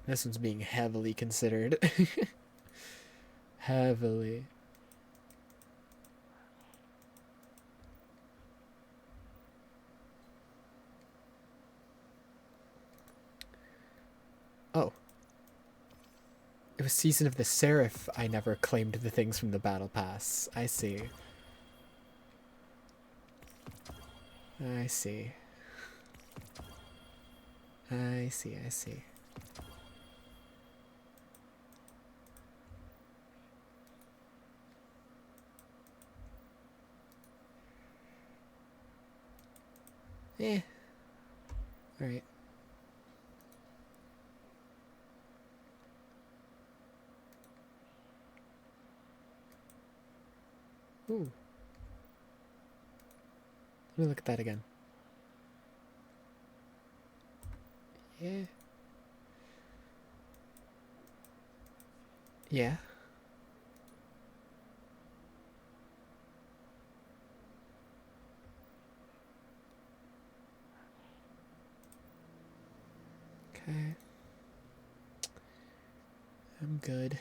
This one's being heavily considered. Heavily. Oh. It was Season of the Seraph. I never claimed the things from the Battle Pass. I see. I see. I see, I see. Eh. Alright. Ooh. Let me look at that again. Yeah. Yeah. Okay. I'm good.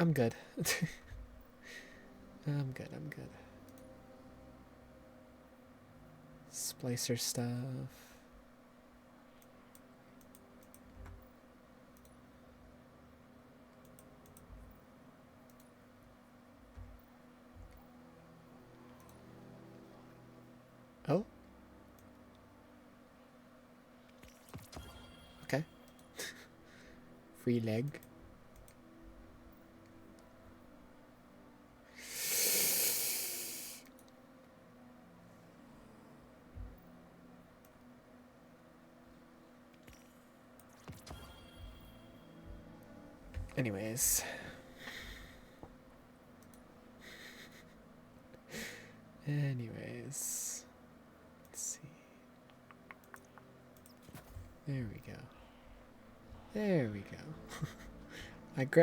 I'm good. I'm good, I'm good. Splicer stuff. Oh. Okay. Free leg. Anyways. Anyways. Let's see. There we go. There we go.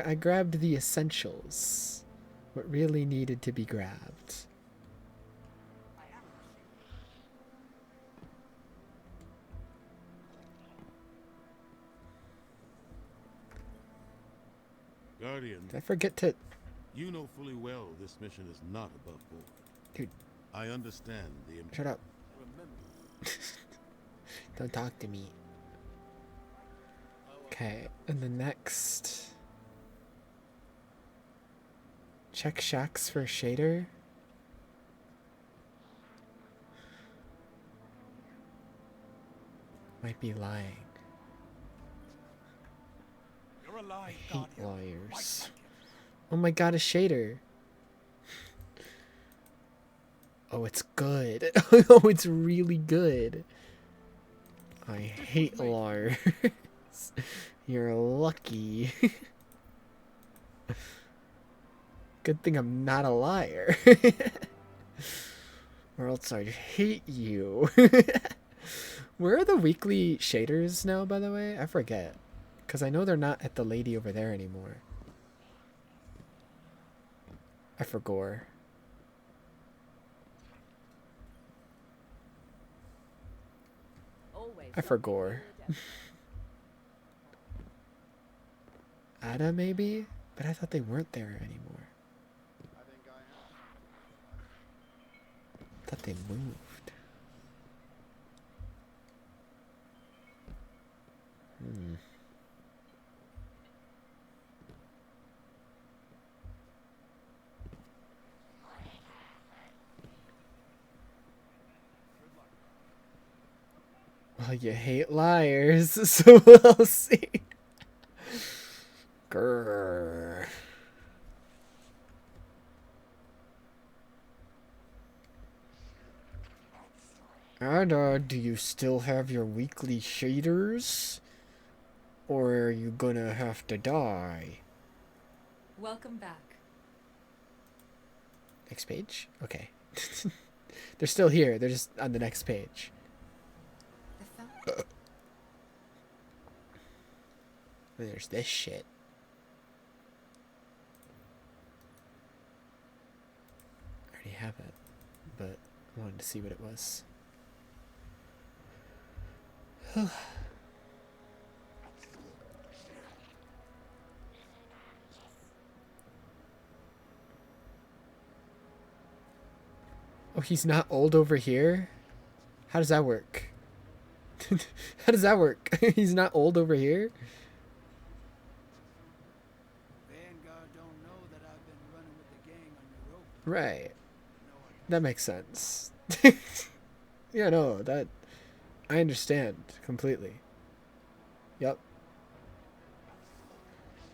I grabbed the essentials. What really needed to be grabbed. Guardian, Did I forget to... you know fully well this mission is not above board. Dude. I understand the Shut up. Don't talk to me. Okay, and the next... Check shacks for shader. Might be lying. You're alive, I hate liars. Oh my god, a shader. Oh, it's good. Oh, it's really good. I hate liars. You're lucky. Good thing I'm not a liar. Or else I'd hate you. Where are the weekly shaders now, by the way? I forget. Because I know they're not at the lady over there anymore. I forgot. I forgot. Ada, maybe? But I thought they weren't there anymore. I think I have. I thought they moved. Hmm. Well, you hate liars, so we'll see. Grrr. Ada, do you still have your weekly shaders? Or are you gonna have to die? Welcome back. Next page? Okay. They're still here, they're just on the next page. There's this shit. I already have it, but I wanted to see what it was. Oh, he's not old over here? How does that work? How does that work? He's not old over here? Vanguard don't know that I've been running with the gang on your rope. Right. No, That makes sense. Yeah, no, that... I understand completely. Yup.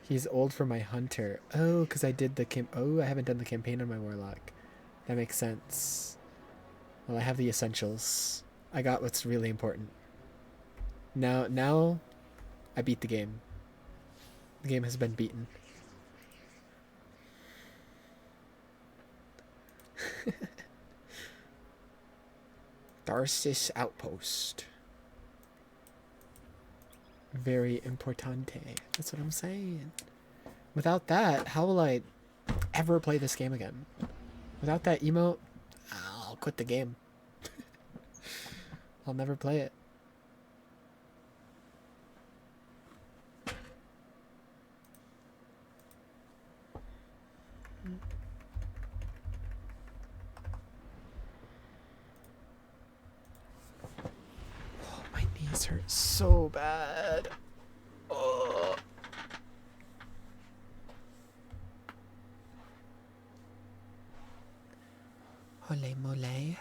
He's old for my hunter. Oh, because I did the Oh, I haven't done the campaign on my warlock. That makes sense. Well, I have the essentials. I got what's really important. Now, I beat the game. The game has been beaten. Darcis Outpost. Very importante. That's what I'm saying. Without that, how will I ever play this game again? Without that emote, I'll quit the game. I'll never play it. This hurts so bad. Oh. Holy moly.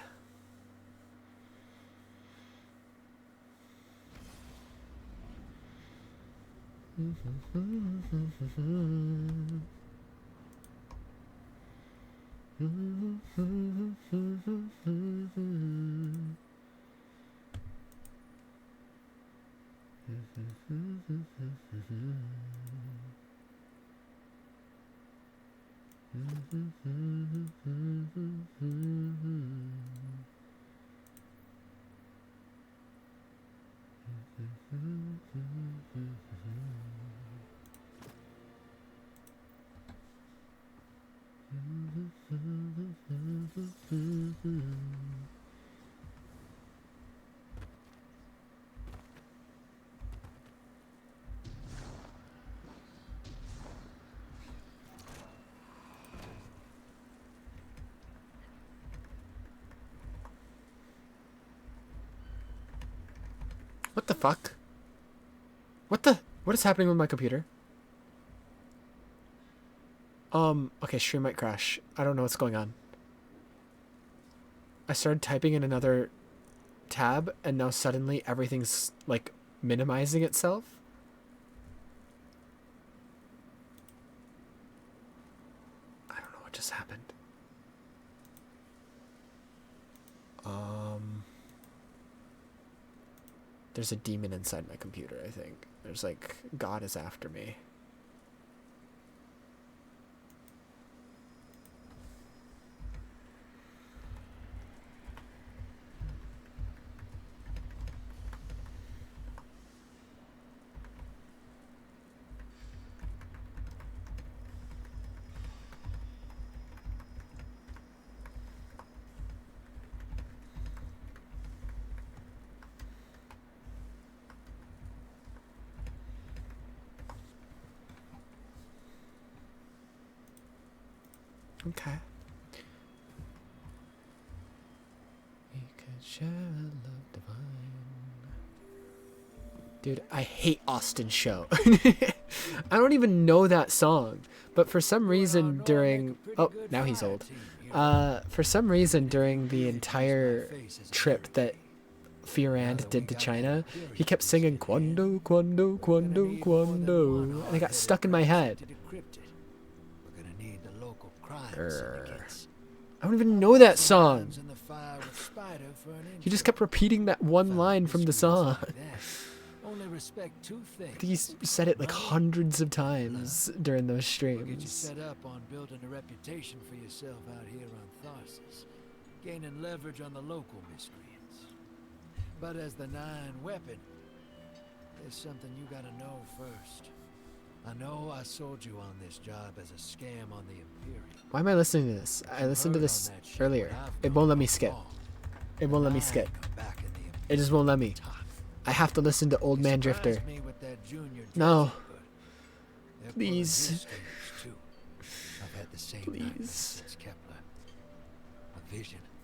What the fuck? What is happening with my computer? Okay, stream might crash. I don't know what's going on. I started typing in another tab and now suddenly everything's like minimizing itself. I don't know what just happened. There's a demon inside my computer, I think. There's like, God is after me. Okay. We could share a love divine. Dude, I hate Austin Show. I don't even know that song. But for some reason during... Oh, now he's old. For some reason during the entire trip that Fiorand did to China, he kept singing Quando, Quando, Quando, Quando. And it got stuck in my head. I don't even know that song. He just kept repeating that one line from the song. I think he said it like hundreds of times during those streams. Set up on building a reputation for yourself out here on Tharsis, gaining leverage on the local miscreants. But as the Nine weapon, there's something you gotta know first. I know I sold you on this job as a scam on the Imperium. Why am I listening to this? I listened to this earlier. It won't let me skip. It won't let me skip. It just won't let me. I have to listen to Old Man Drifter. No. Please. Please.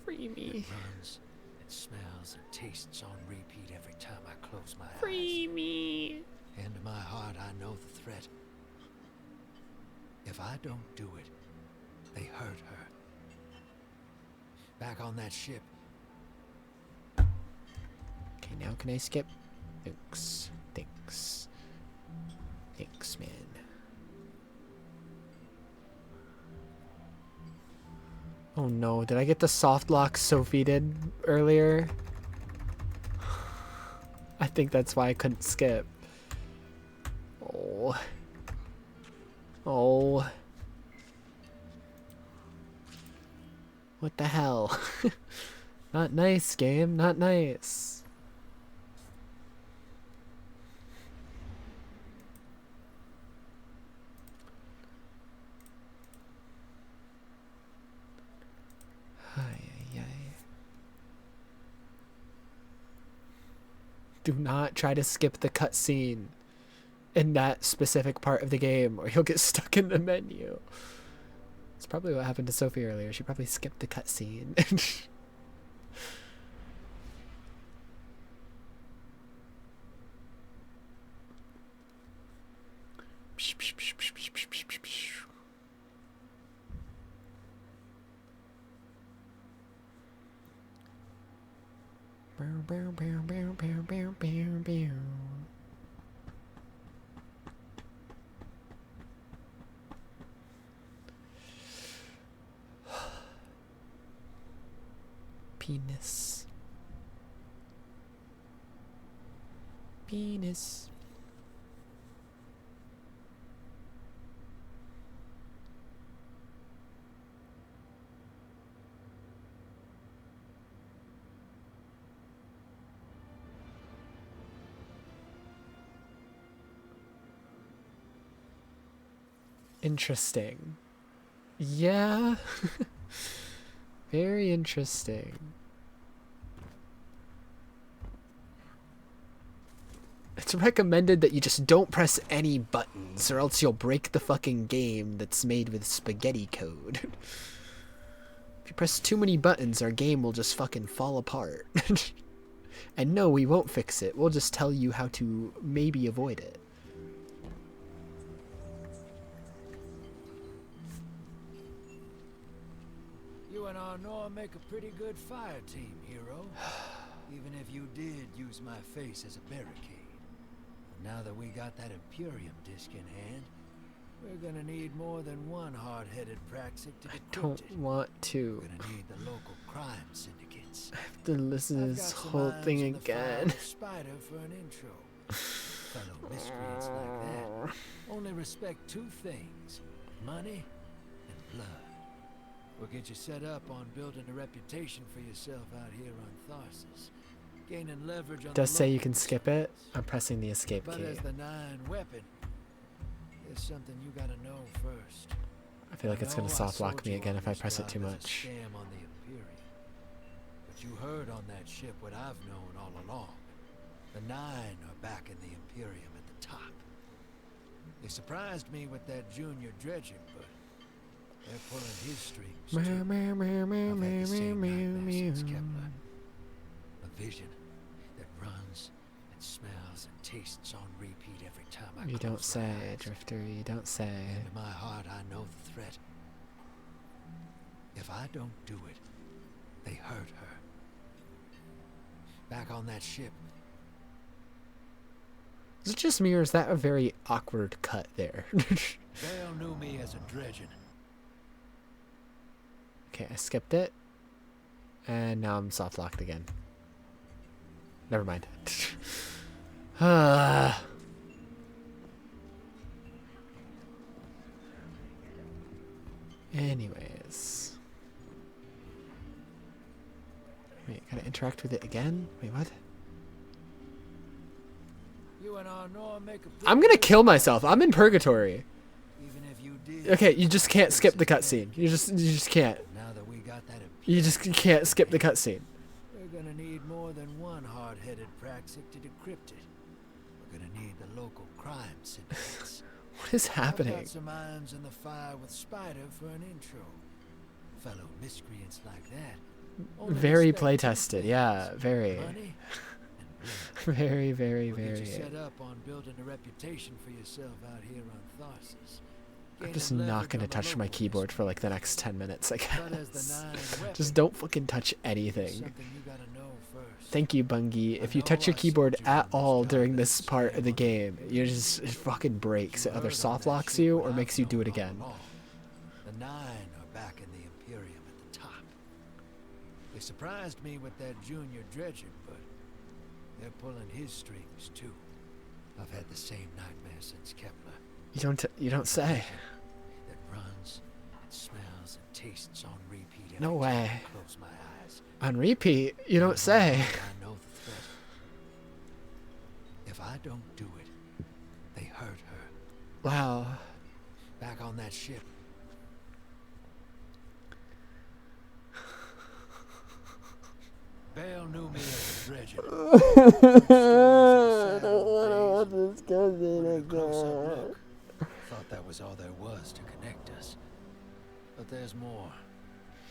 Free me. It smells and tastes on repeat every time I close my eyes. Free me. And in my heart, I know the threat. If I don't do it, they hurt her. Back on that ship. Okay, now can I skip? Thanks. Thanks. Thanks, man. Oh no, did I get the soft lock Sophie did earlier? I think that's why I couldn't skip. Oh. Oh. What the hell? Not nice, game. Not nice. Ay, ay, ay. Do not try to skip the cutscene in that specific part of the game or you'll get stuck in the menu. It's probably what happened to Sophie earlier. She probably skipped the cutscene. Penis. Penis. Interesting. Yeah. Very interesting. It's recommended that you just don't press any buttons or else you'll break the fucking game that's made with spaghetti code. If you press too many buttons, our game will just fucking fall apart. And no, we won't fix it. We'll just tell you how to maybe avoid it. You and Arnor make a pretty good fire team, hero. Even if you did use my face as a barricade. Now that we got that Imperium disc in hand, we're gonna need more than one hard-headed praxic to decrypt Don't it. want to. We're gonna need the local crime syndicates. I have to listen to I've this got some whole irons thing in the fire again. with Spider for an intro. Fellow miscreants like that only respect two things: money and blood. We'll get you set up on building a reputation for yourself out here on Tharsis. Gaining leverage on Does the say you local can skip it. miscreants. I'm pressing the escape But key. as the 9 weapon, there's something you gotta know first. I feel like it's know gonna I soft lock sold me you again on if I this press it job too as a much. scam on the Imperium. But you heard on that ship what I've known all along. The 9 are back in the Imperium at the top. They surprised me with that junior dredging, but they're pulling his strings too. Meow, meow, meow, meow, I've had the same meow, nightmare since meow. Kepler. A vision that runs and smells and tastes on repeat every time I You close don't my say, eyes. Drifter. You don't say. And in my heart, I know the threat. If I don't do it, they hurt her. Back on that ship, Is it just me or is that a very awkward cut there? Vale knew me as a dredgen. Okay, I skipped it. And now I'm soft locked again. Never mind. Anyways. Wait, gotta interact with it again? Wait, what? You and Arnor make a I'm gonna kill myself. I'm in purgatory. Even if you did. Okay, you just can't skip the cutscene. You just can't. Now that we got that, You just can't skip the cutscene. we're gonna need more than one hard-headed praxic to decrypt it. We're gonna need the local crime syndicates. What is I've happening? got some irons in the fire with Spider for an intro. Fellow miscreants like that. only Very respect play two tested. things: Yeah, very. money and blood. Very, very, We'll get you very. set up on building a reputation for yourself out here on Tharsis. I'm just Gaining not leverage gonna on the touch my local keyboard for miscreants. like the next 10 minutes, I But as the guess. 9 weapon, Just don't fucking touch there's anything. something you gotta know first. Thank you, Bungie. I If you know touch your I keyboard sold you at on this all job during as this a part of the scam on game, it fucking breaks. It You either heard on soft that locks ship you what or I've makes you do it known all again. along. The 9 are back in the Imperium at the top. They surprised me with that junior dredger, but they're pulling his strings too. I've had the same nightmare since Kepler. You don't say. That runs and smells and tastes on repeat every No time way. I close my eyes. On repeat, you don't say. I know the threat. If I don't do it, they hurt her. Wow. Back on that ship, Bale knew me as a dredger. I don't want to discuss it again. Thought that was all there was to connect us. But there's more.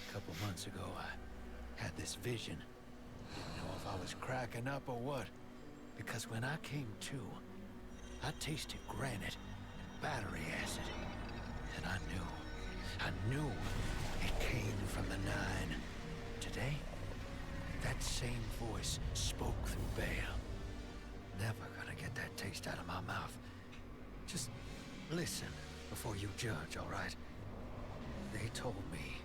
A couple months ago, I had this vision. Didn't know if I was cracking up or what. Because when I came to, I tasted granite and battery acid. And I knew it came from the 9. Today, that same voice spoke through Bale. Never gonna get that taste out of my mouth. Just listen before you judge, all right? They told me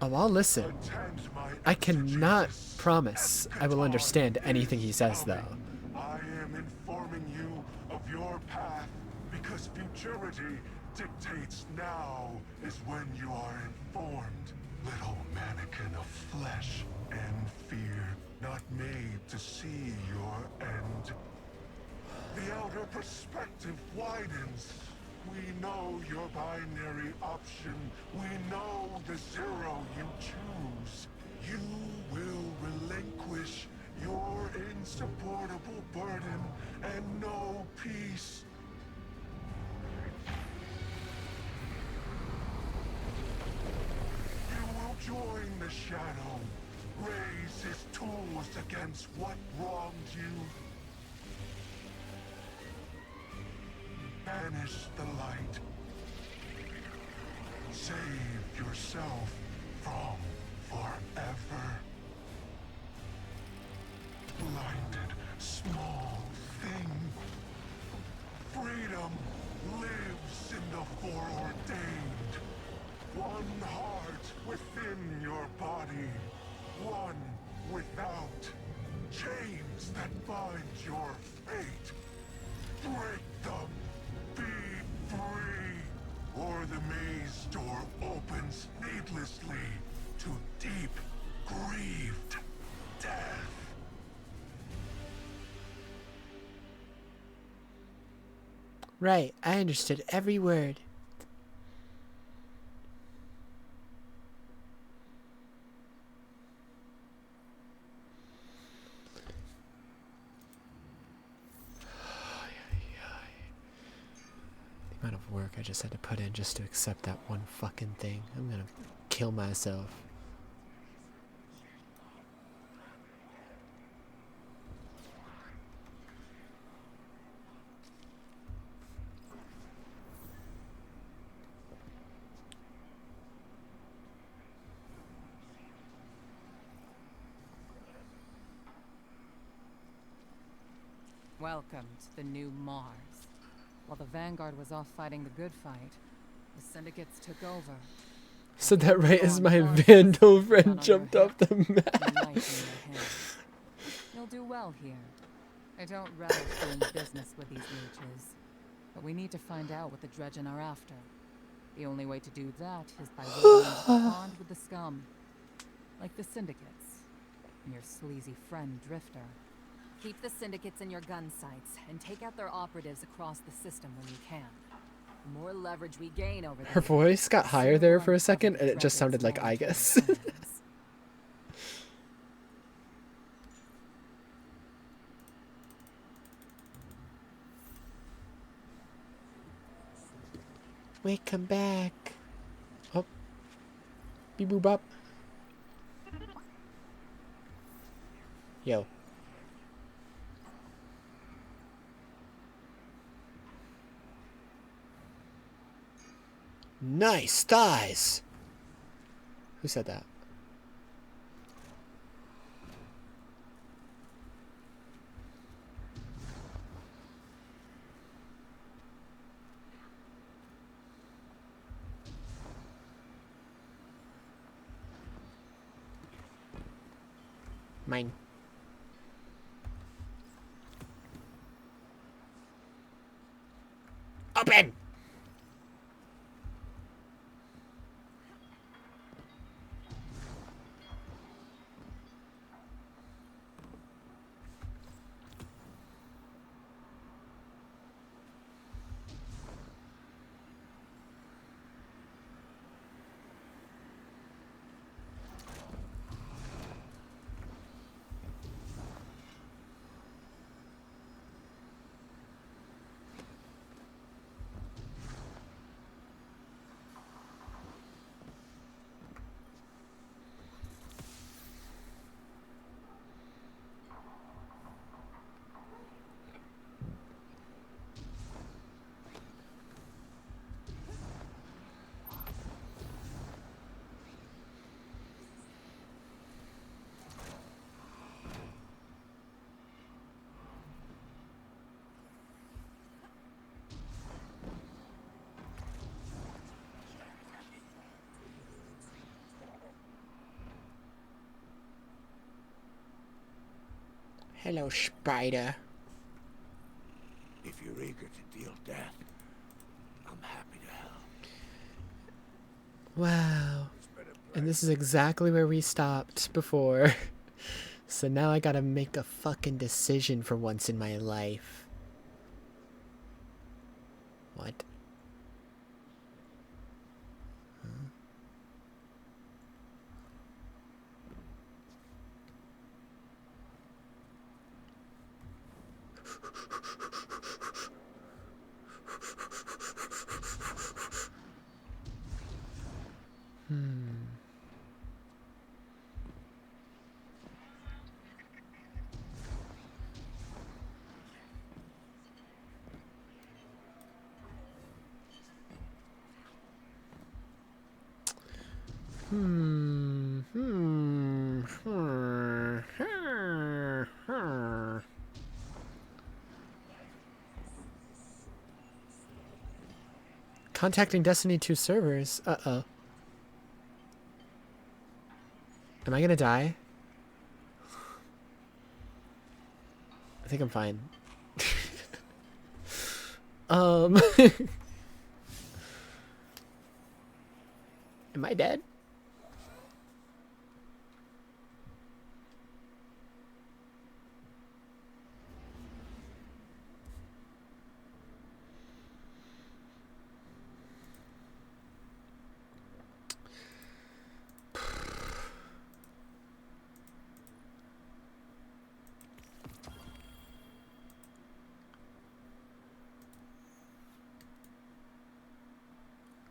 Oh, I'll listen. Attend my I cannot exegesis promise at I will Qatar understand is anything he says, though. coming. I am informing you of your path because futurity dictates now is when you are informed. Little mannequin of flesh and fear, not made to see your end. The outer perspective widens. We know your binary option. We know the zero you choose. You will relinquish your insupportable burden and know peace. You will join the shadow, raise his tools against what wronged you. Banish the light. Save yourself from forever. Blinded, small thing. Freedom lives in the foreordained. One heart within your body. One without. Chains that bind your fate. Break them. Be free, or the maze door opens needlessly to deep, grieved death. Right, I understood every word. The amount of work I just had to put in just to accept that one fucking thing. I'm gonna kill myself. Welcome to the new Mars. While the Vanguard was off fighting the good fight, the Syndicates took over. So that right as my Vandal friend jumped off the map. You'll do well here. I don't relish doing business with these leeches, but we need to find out what the Dredgen are after. The only way to do that is by wading into the pond with the scum, like the Syndicates and your sleazy friend Drifter. Keep the syndicates in your gun sights and take out their operatives across the system when you can. The more leverage we gain over Her voice got higher there for a second, and it just sounded like I guess. Wait, come back. Oh. Beep boop bop. Yo. Nice thighs. Who said that? Mine. Open! Hello, spider. If you're eager to deal death, I'm happy to help. Wow. And this is exactly where we stopped before. So now I gotta make a fucking decision for once in my life. What? Contacting Destiny 2 servers. Uh-oh. Am I gonna die? I think I'm fine. Am I dead?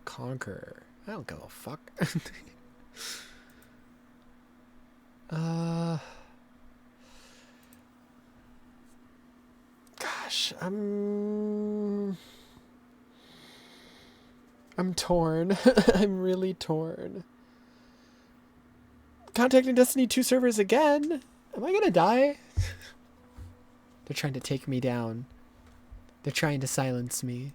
Conquer. I don't give a fuck. Gosh, I'm torn. I'm really torn. Contacting Destiny 2 servers again? Am I gonna die? They're trying to take me down. They're trying to silence me.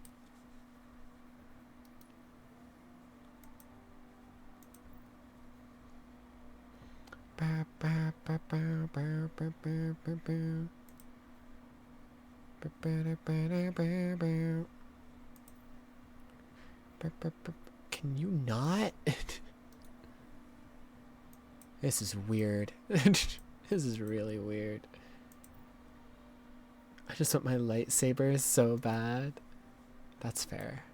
Can you not? This is weird. This is really weird. I just want my lightsaber so bad. That's fair.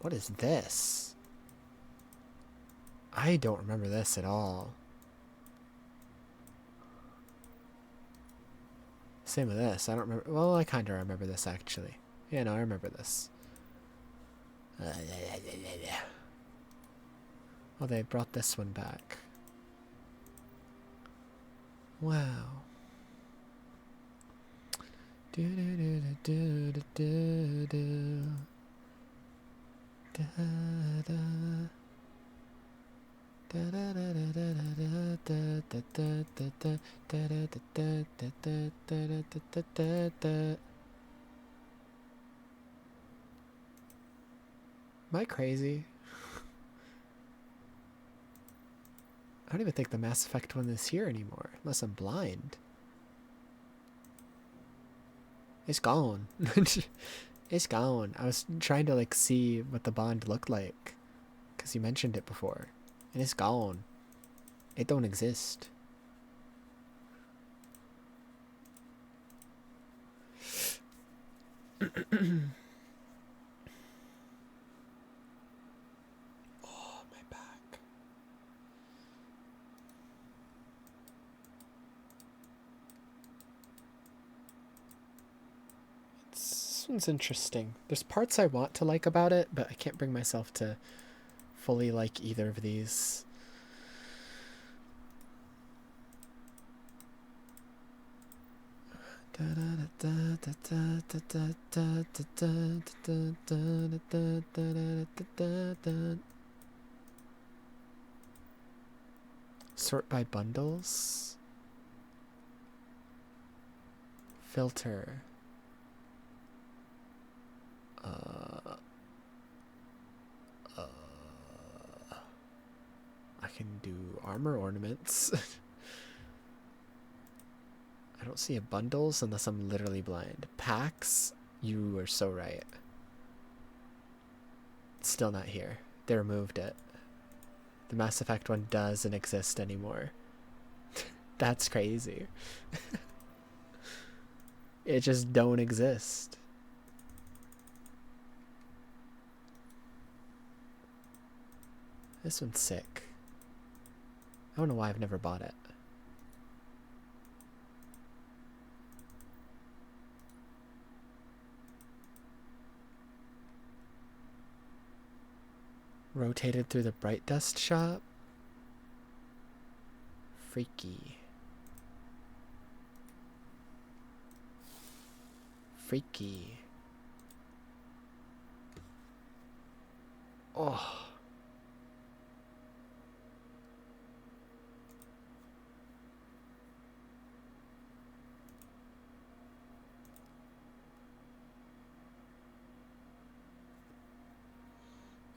What is this? I don't remember this at all. Same with this. I don't remember. Well, I kind of remember this actually. Yeah, no, I remember this. Oh, they brought this one back. Wow. Am I crazy? I don't even think the Mass Effect one is here anymore, unless I'm blind. It's gone. It's gone. I was trying to like see what the bond looked like, because you mentioned it before, and it's gone. It don't exist. Oh, my back. This one's interesting. There's parts I want to like about it, but I can't bring myself to fully like either of these. Sort by bundles. Filter. I can do armor ornaments. I don't see a bundles unless I'm literally blind. Packs? You are so right. It's still not here. They removed it. The Mass Effect one doesn't exist anymore. That's crazy. It just don't exist. This one's sick. I don't know why I've never bought it. Rotated through the Bright Dust shop? Freaky. Freaky. Oh.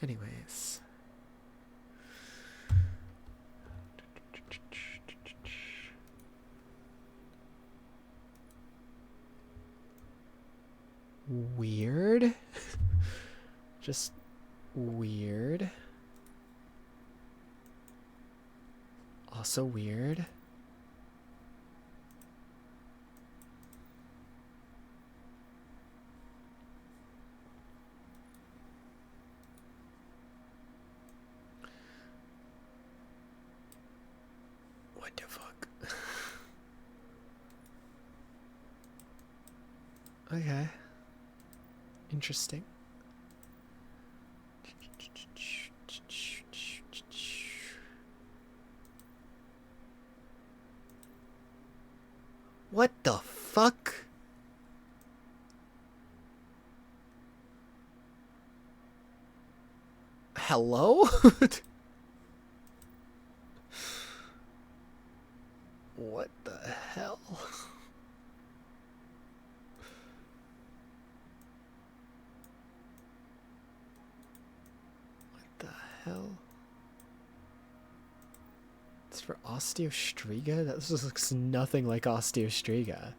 Anyways. Weird. Just weird. Also weird. What the fuck? Okay. Interesting. What the fuck? Hello? What the hell? What the hell? It's for Osteostriga? That just looks nothing like Osteostriga.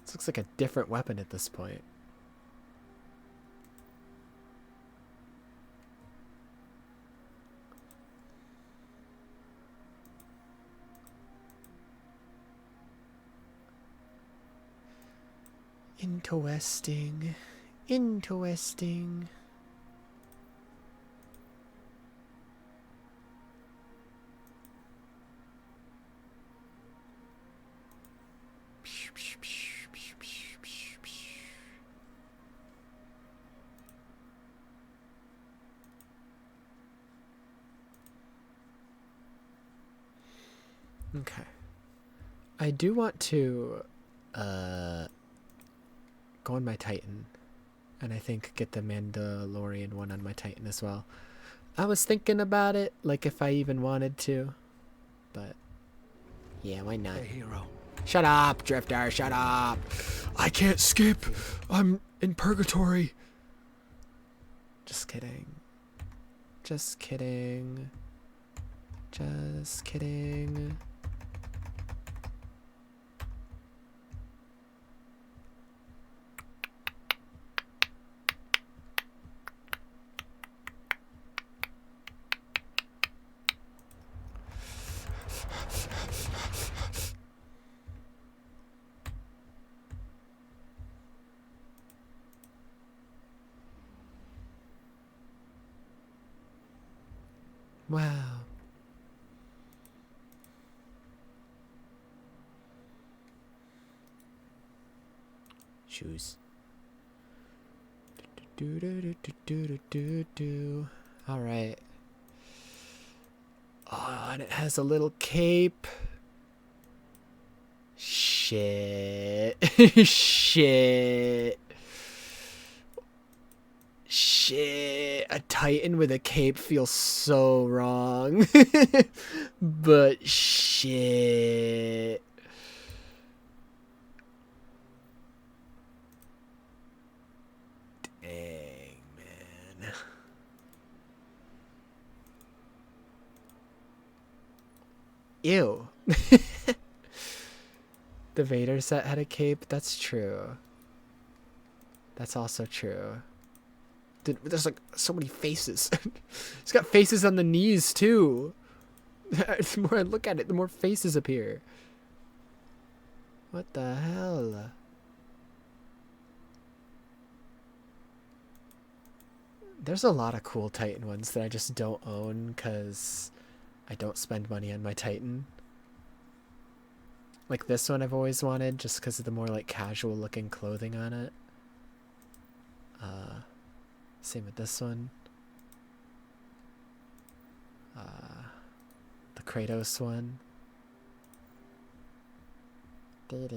This looks like a different weapon at this point. Interesting. Interesting. Okay. I do want to go on my Titan, and I think get the Mandalorian one on my Titan as well. I was thinking about it, like if I even wanted to, but yeah, why not? Hey, hero. Shut up, Drifter, shut up. I can't skip. I'm in purgatory. Just kidding. Just kidding. Just kidding. Wow. Shoes. All right. Oh, and it has a little cape. Shit. Shit. Shit. A Titan with a cape feels so wrong. But shit. Ew. The Vader set had a cape. That's true. That's also true. Dude, there's like so many faces. He's got faces on the knees too. The more I look at it, the more faces appear. What the hell? There's a lot of cool Titan ones that I just don't own because I don't spend money on my Titan. Like this one I've always wanted just because of the more like casual looking clothing on it. Same with this one. The Kratos one. Dude,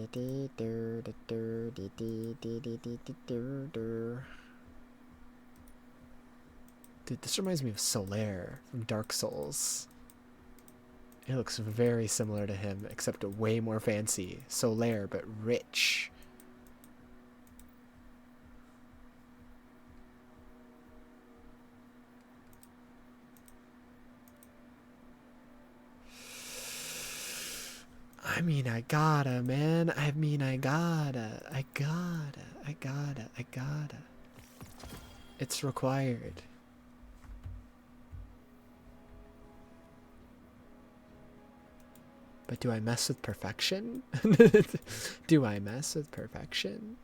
this reminds me of Solaire from Dark Souls. It looks very similar to him, except way more fancy. Solaire, but rich. I mean, I gotta, man. I mean, I gotta. It's required. But do I mess with perfection? Do I mess with perfection?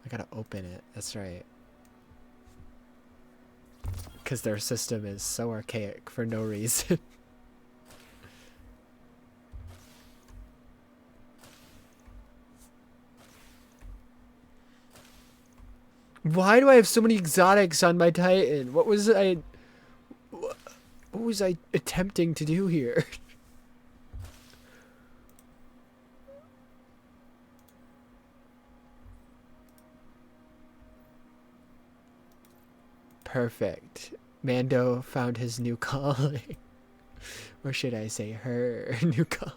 I gotta open it. That's right. Because their system is so archaic for no reason. Why do I have so many exotics on my Titan? What was I attempting to do here? Perfect. Mando found his new calling. Or should I say her new calling?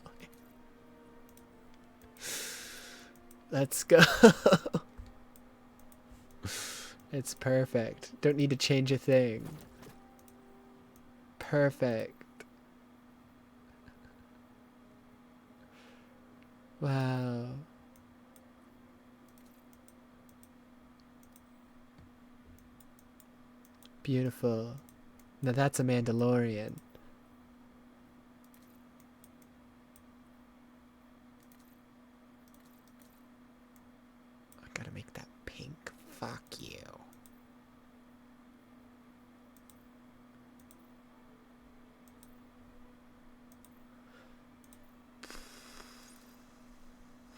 Let's go. It's perfect. Don't need to change a thing. Perfect. Wow. Beautiful. Now that's a Mandalorian. I gotta make that pink. Fuck you.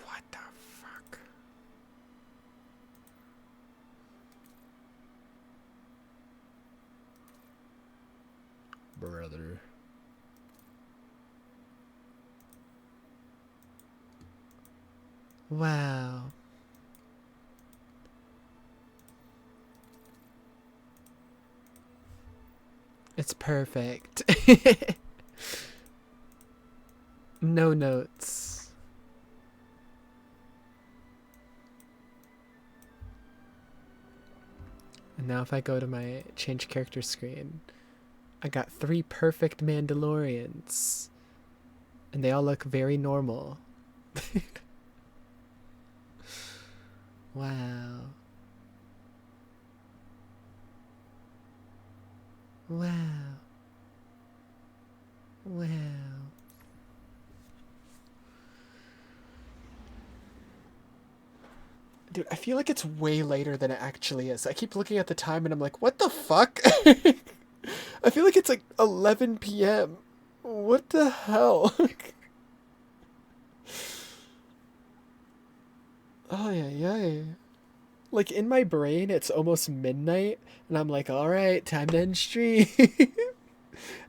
What the fuck? Brother. Wow. It's perfect. No notes. And now if I go to my change character screen, I got 3 perfect Mandalorians. And they all look very normal. Wow. Wow. Wow. Dude, I feel like it's way later than it actually is. I keep looking at the time and I'm like, what the fuck? I feel like it's like 11 p.m. What the hell? Oh, yeah. Like, in my brain, it's almost midnight, and I'm like, alright, time to end stream. And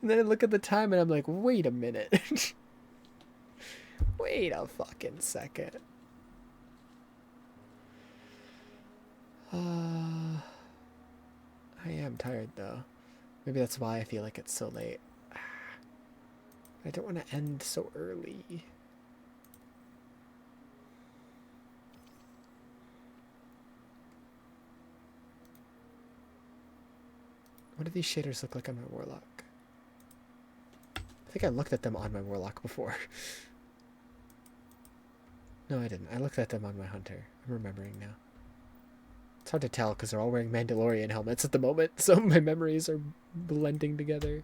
then I look at the time, and I'm like, wait a minute. Wait a fucking second. I am tired, though. Maybe that's why I feel like it's so late. I don't want to end so early. What do these shaders look like on my Warlock? I think I looked at them on my warlock before. No, I didn't. I looked at them on my hunter. I'm remembering now. It's hard to tell because they're all wearing Mandalorian helmets at the moment, so my memories are blending together.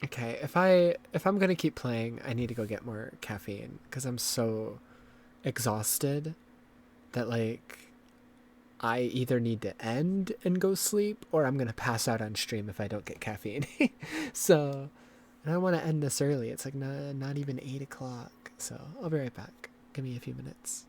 Okay, if I'm gonna keep playing, I need to go get more caffeine because I'm so exhausted that like I either need to end and go sleep or I'm gonna pass out on stream if I don't get caffeine. So I don't want to end this early. It's like not even 8 o'clock. So I'll be right back. Give me a few minutes.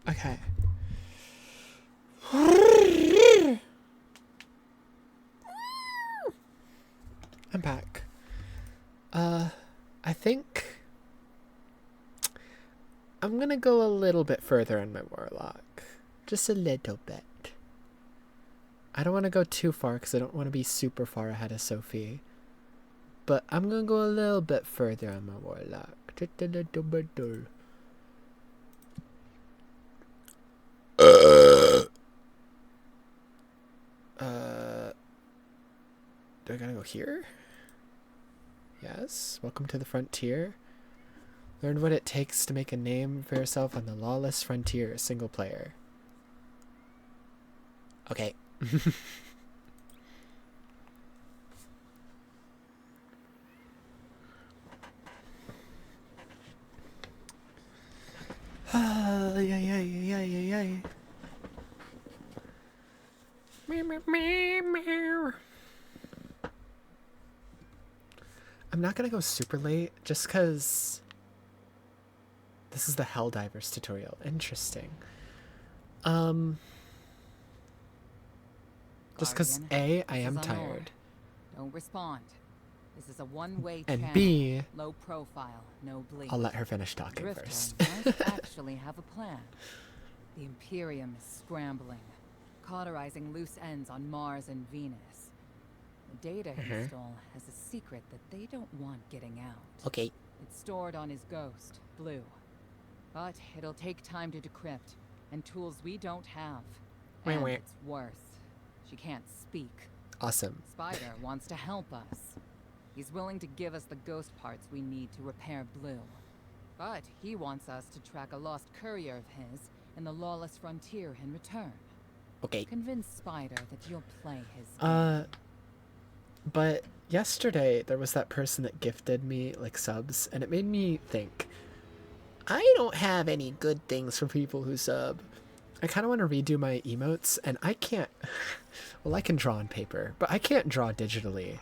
Okay. I'm back. I think I'm gonna go a little bit further on my warlock. Just a little bit. I don't want to go too far because I don't want to be super far ahead of Sophie. But I'm gonna go a little bit further on my warlock. Just a little bit. Do I gotta go here? Yes. Welcome to the frontier. Learn what it takes to make a name for yourself on the lawless frontier, single player. Okay. Yeah. I'm not gonna go super late just because this is the Helldivers tutorial. Interesting. Just because A, I am tired. Don't respond. This is a one-way And channel. B, Low profile, no bleed. I'll let her finish talking Drifter first. might actually have a plan. The Imperium is scrambling, cauterizing loose ends on Mars and Venus. The data he stole has a secret that they don't want getting out. Okay. It's stored on his ghost, Blue. But it'll take time to decrypt, and tools we don't have. And it's worse. She can't speak. Awesome. Spider wants to help us. He's willing to give us the ghost parts we need to repair Blue. But he wants us to track a lost courier of his in the lawless frontier in return. Okay. Convince Spider that you'll play his game. But yesterday there was that person that gifted me like subs, and it made me think, I don't have any good things for people who sub. I kind of want to redo my emotes, and I can't. Well, I can draw on paper, but I can't draw digitally.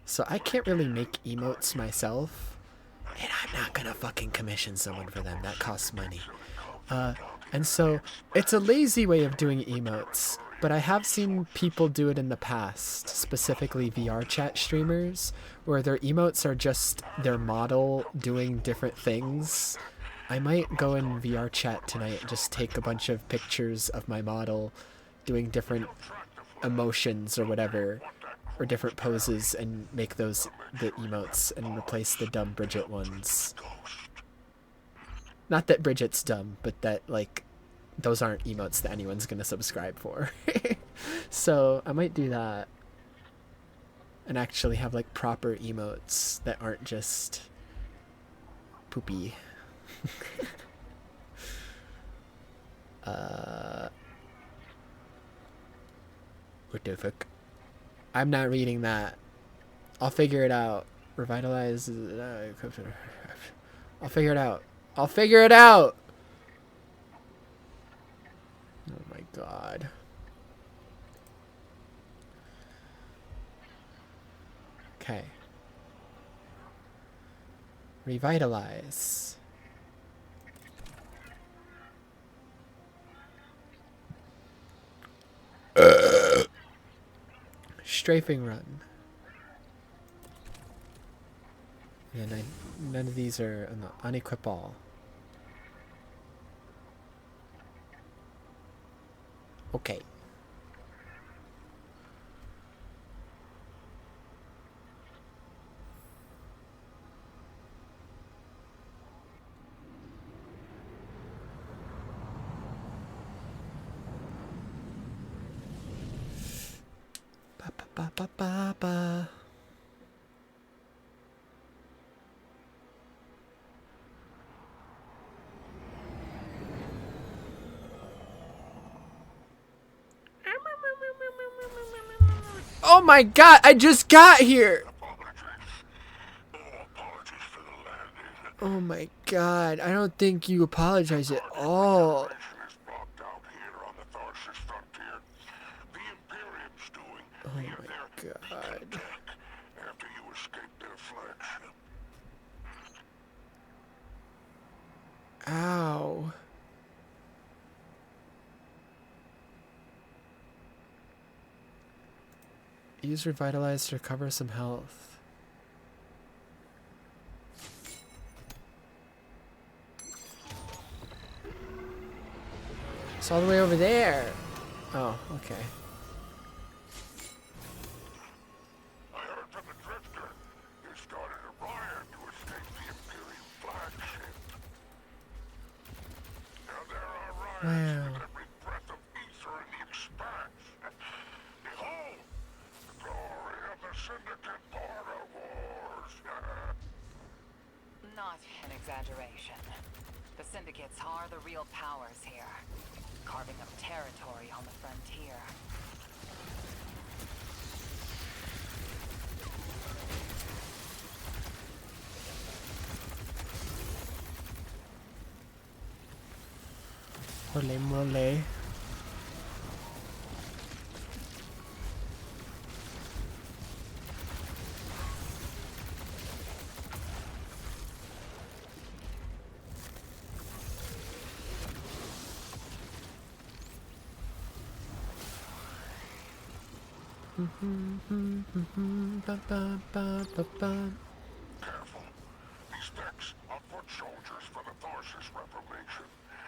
So I can't really make emotes myself. And I'm not gonna fucking commission someone for them. That costs money. And so it's a lazy way of doing emotes. But I have seen people do it in the past, specifically VR chat streamers, where their emotes are just their model doing different things. I might go in VR chat tonight and just take a bunch of pictures of my model doing different emotions or whatever, or different poses, and make those the emotes and replace the dumb Bridget ones. Not that Bridget's dumb, but that, like, those aren't emotes that anyone's gonna subscribe for. So I might do that and actually have like proper emotes that aren't just poopy. What the fuck? I'm not reading that. I'll figure it out. Revitalize. I'll figure it out. I'll figure it out! Oh my god. Okay. Revitalize. Strafing run. Yeah, none of these are unequip all. Okay. Ba. Oh my god, I just got here! Oh my god, I don't think you apologize at all. Oh my god. Ow. Use Revitalize to recover some health. It's all the way over there. Oh, okay. I heard from the Drifter. You started a riot to escape the Imperium flagship. Now there are riots Wow. with every breath of ether in the expanse. Behold, the glory of the Syndicate border wars. Not an exaggeration. The syndicates are the real powers here, carving up territory on the frontier. Mole, mole. Ba, ba, ba, ba, ba. Careful. These decks are foot soldiers for the Tharsis Reformation.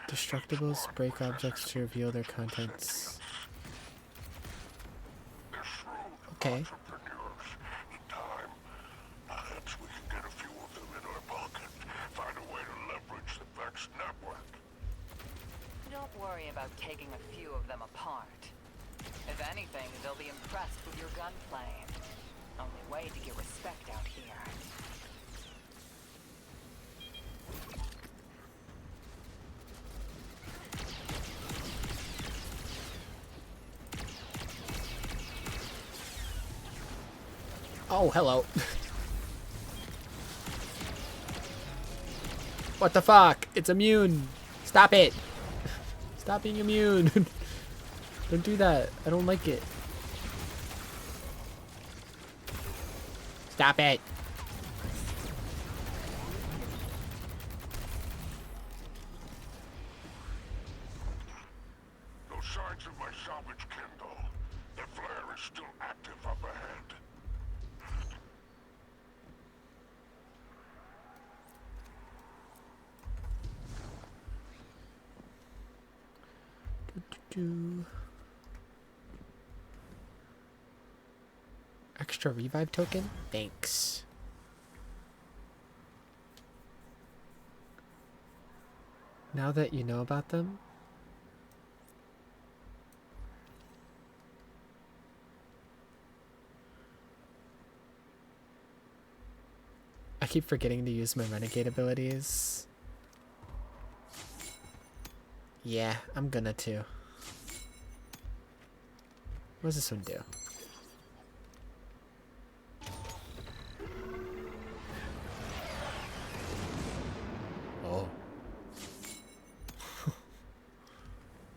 Destructibles break objects to reveal their contents. They're shrewd Okay. entrepreneurs. In time, perhaps we can get a few of them in our pocket. Find a way to leverage the Vex network. Don't worry about taking a few of them apart. If anything, they'll be impressed with your gunplay. Only way to get respect out here. Oh, hello. What the fuck? It's immune. Stop it. Stop being immune. Don't do that. I don't like it. Stop it. No signs of my salvage Kindle. The flare is still active up ahead. Do. Extra revive token? Thanks. Now that you know about them, I keep forgetting to use my renegade abilities. Yeah, I'm gonna too. What does this one do? Oh.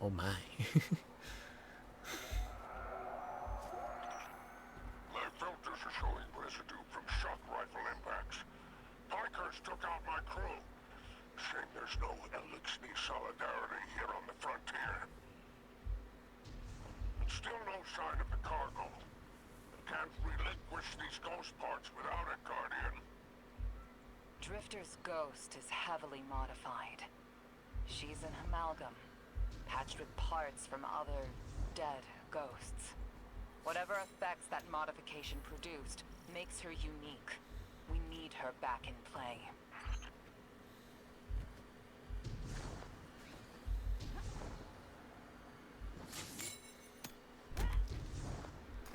Oh my. My filters are showing residue from shock rifle impacts. Pikers took out my crew. Shame there's no Elixir solidarity here on the frontier. And still no sign of the cargo. Can't relinquish these ghost parts without it, Guardian. Drifter's ghost is heavily modified. She's an amalgam, patched with parts from other dead ghosts. Whatever effects that modification produced makes her unique. We need her back in play.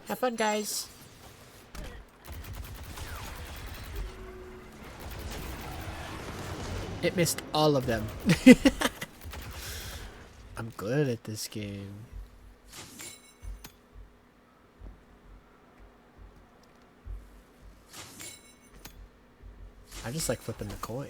Have fun, guys. It missed all of them. I'm good at this game. I just like flipping the coin.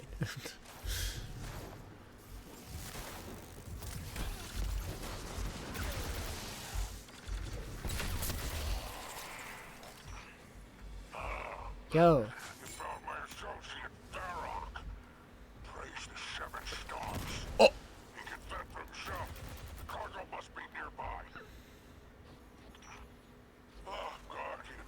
Yo. You found my associate, Varrock. Praise the seven stars. Oh. He can fend for himself. The cargo must be nearby. Oh, Guardian.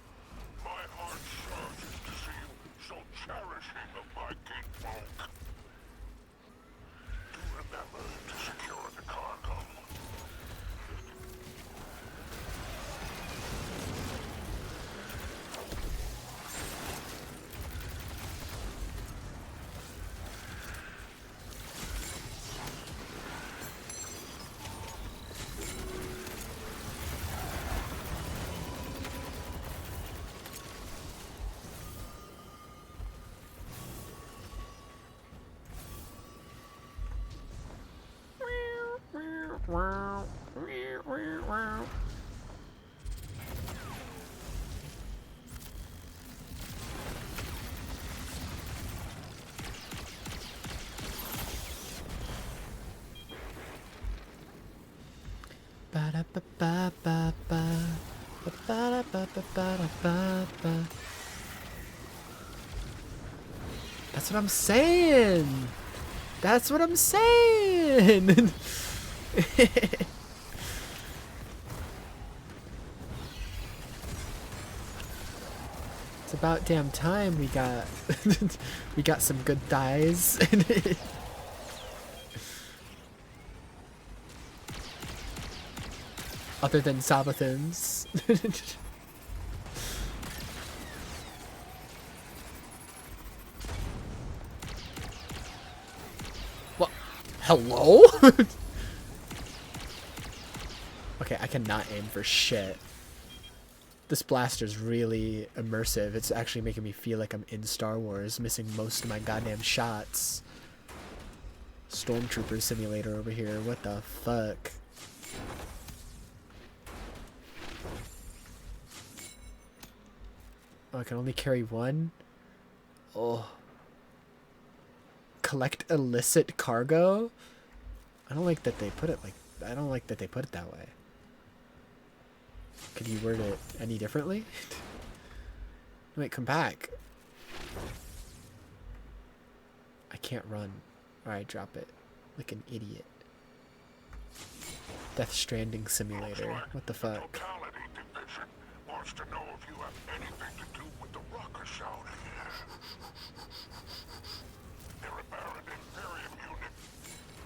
That's what I'm saying. That's what I'm saying. It's about damn time we got we got some good thighs. Other than Sabathins. What? Hello? Okay, I cannot aim for shit. This blaster's really immersive. It's actually making me feel like I'm in Star Wars, missing most of my goddamn shots. Stormtrooper simulator over here. What the fuck? Oh, I can only carry one? Oh. Collect illicit cargo? I don't like that they put it like... I don't like that they put it that way. Could you word it any differently? Wait, come back. I can't run. Alright, drop it. Like an idiot. Death Stranding simulator. What the fuck? Wants to know if you have anything to do with the ruckus out here. They're a Baron Imperium unit.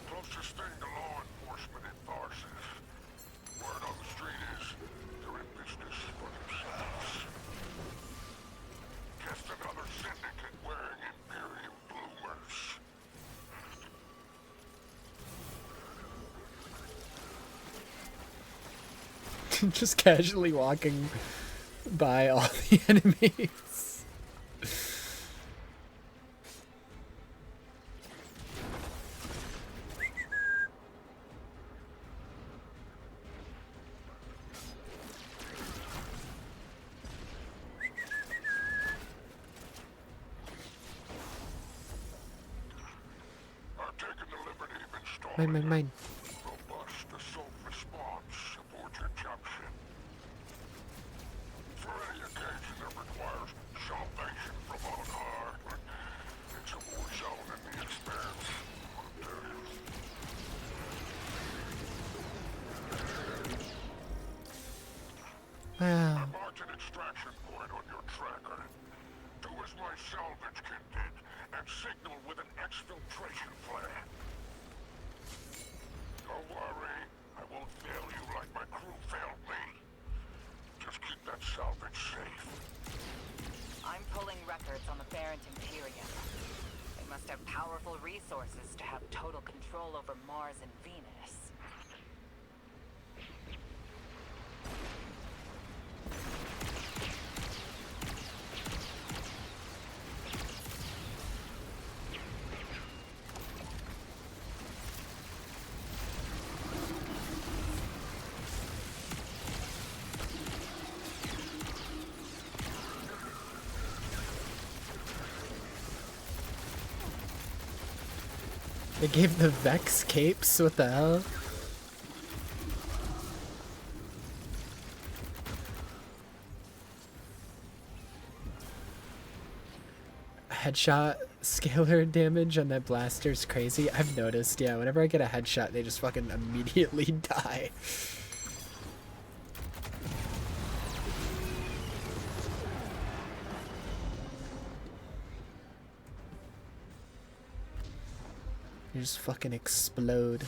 Closest thing to law enforcement in Tharsis. Word on the street is they're in business for themselves. Just another syndicate wearing Imperium bloomers. Just casually walking by all the enemies. I've taken the liberty of installing Mine. robust assault response aboard your jump. For any occasion that requires salvation from on high, it's a war zone in the expanse. I'll tell you. Wow. I marked an extraction point on your tracker. Do as my salvage kit did, and signal with an exfiltration flare. Don't worry, I won't fail you like my crew failed me. Just keep that salvage safe. I'm pulling records on the Barrent Imperium. They must have powerful resources to have total control over Mars and Venus. They gave the Vex capes? What the hell? Headshot scalar damage on that blaster's crazy. I've noticed, yeah, whenever I get a headshot, they just fucking immediately die. You just fucking explode.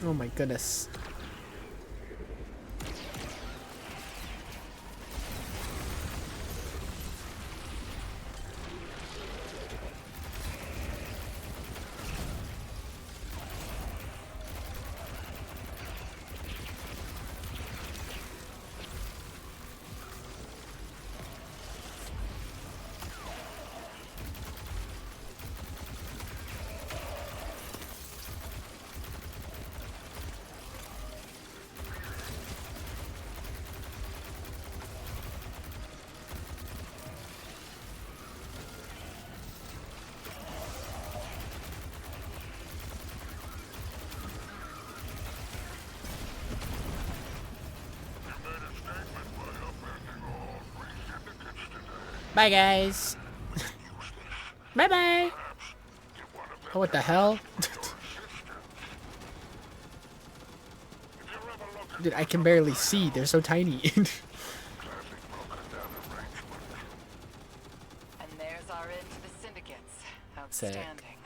Oh my goodness. Bye, guys. Bye bye. Oh, what the hell? Dude, I can barely see. They're so tiny. And there's our end to the syndicates. Outstanding.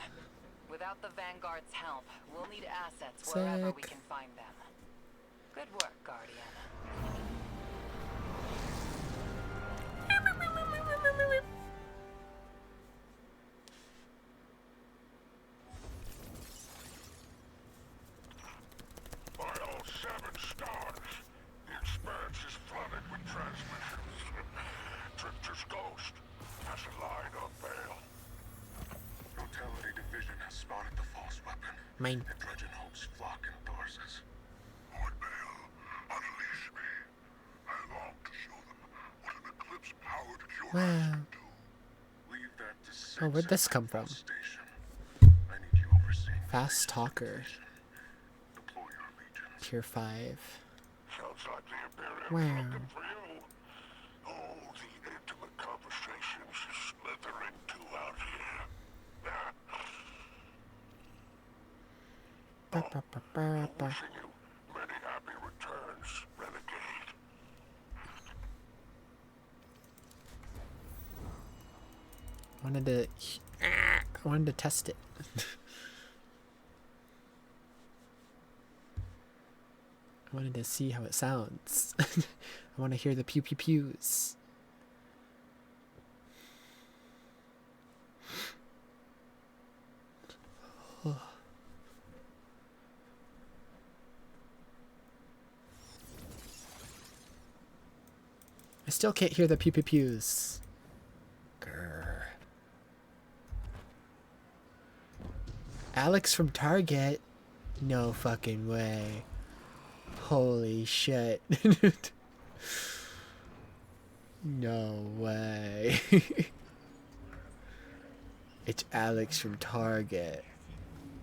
Without the Vanguard's help, we'll need assets wherever we can find them. Good work, Guardian. By all 7 stars, the expanse is flooded with transmissions. Drifter's ghost has lied on bail. Totality Division has spotted the false weapon. Mine. The Dredgen Hope's flock endorses. Lord Bail, unleash me. I long to show them what an eclipse-powered cure Wow. can do. Leave that to Oh, where'd this come from? station. I need you overseeing Fast talker. deploy your legions. Tier 5. Sounds like the Imperium's Wow. looking for you. Oh, the intimate conversations you slither into out here. Ba, ba, ba, ba, ba. Wishing you many happy returns, Renegade. I wanted to test it. I wanted to see how it sounds. I want to hear the pew pew pews. I still can't hear the pew pew pews. Grr. Alex from Target? No fucking way. Holy shit. No way. It's Alex from Target.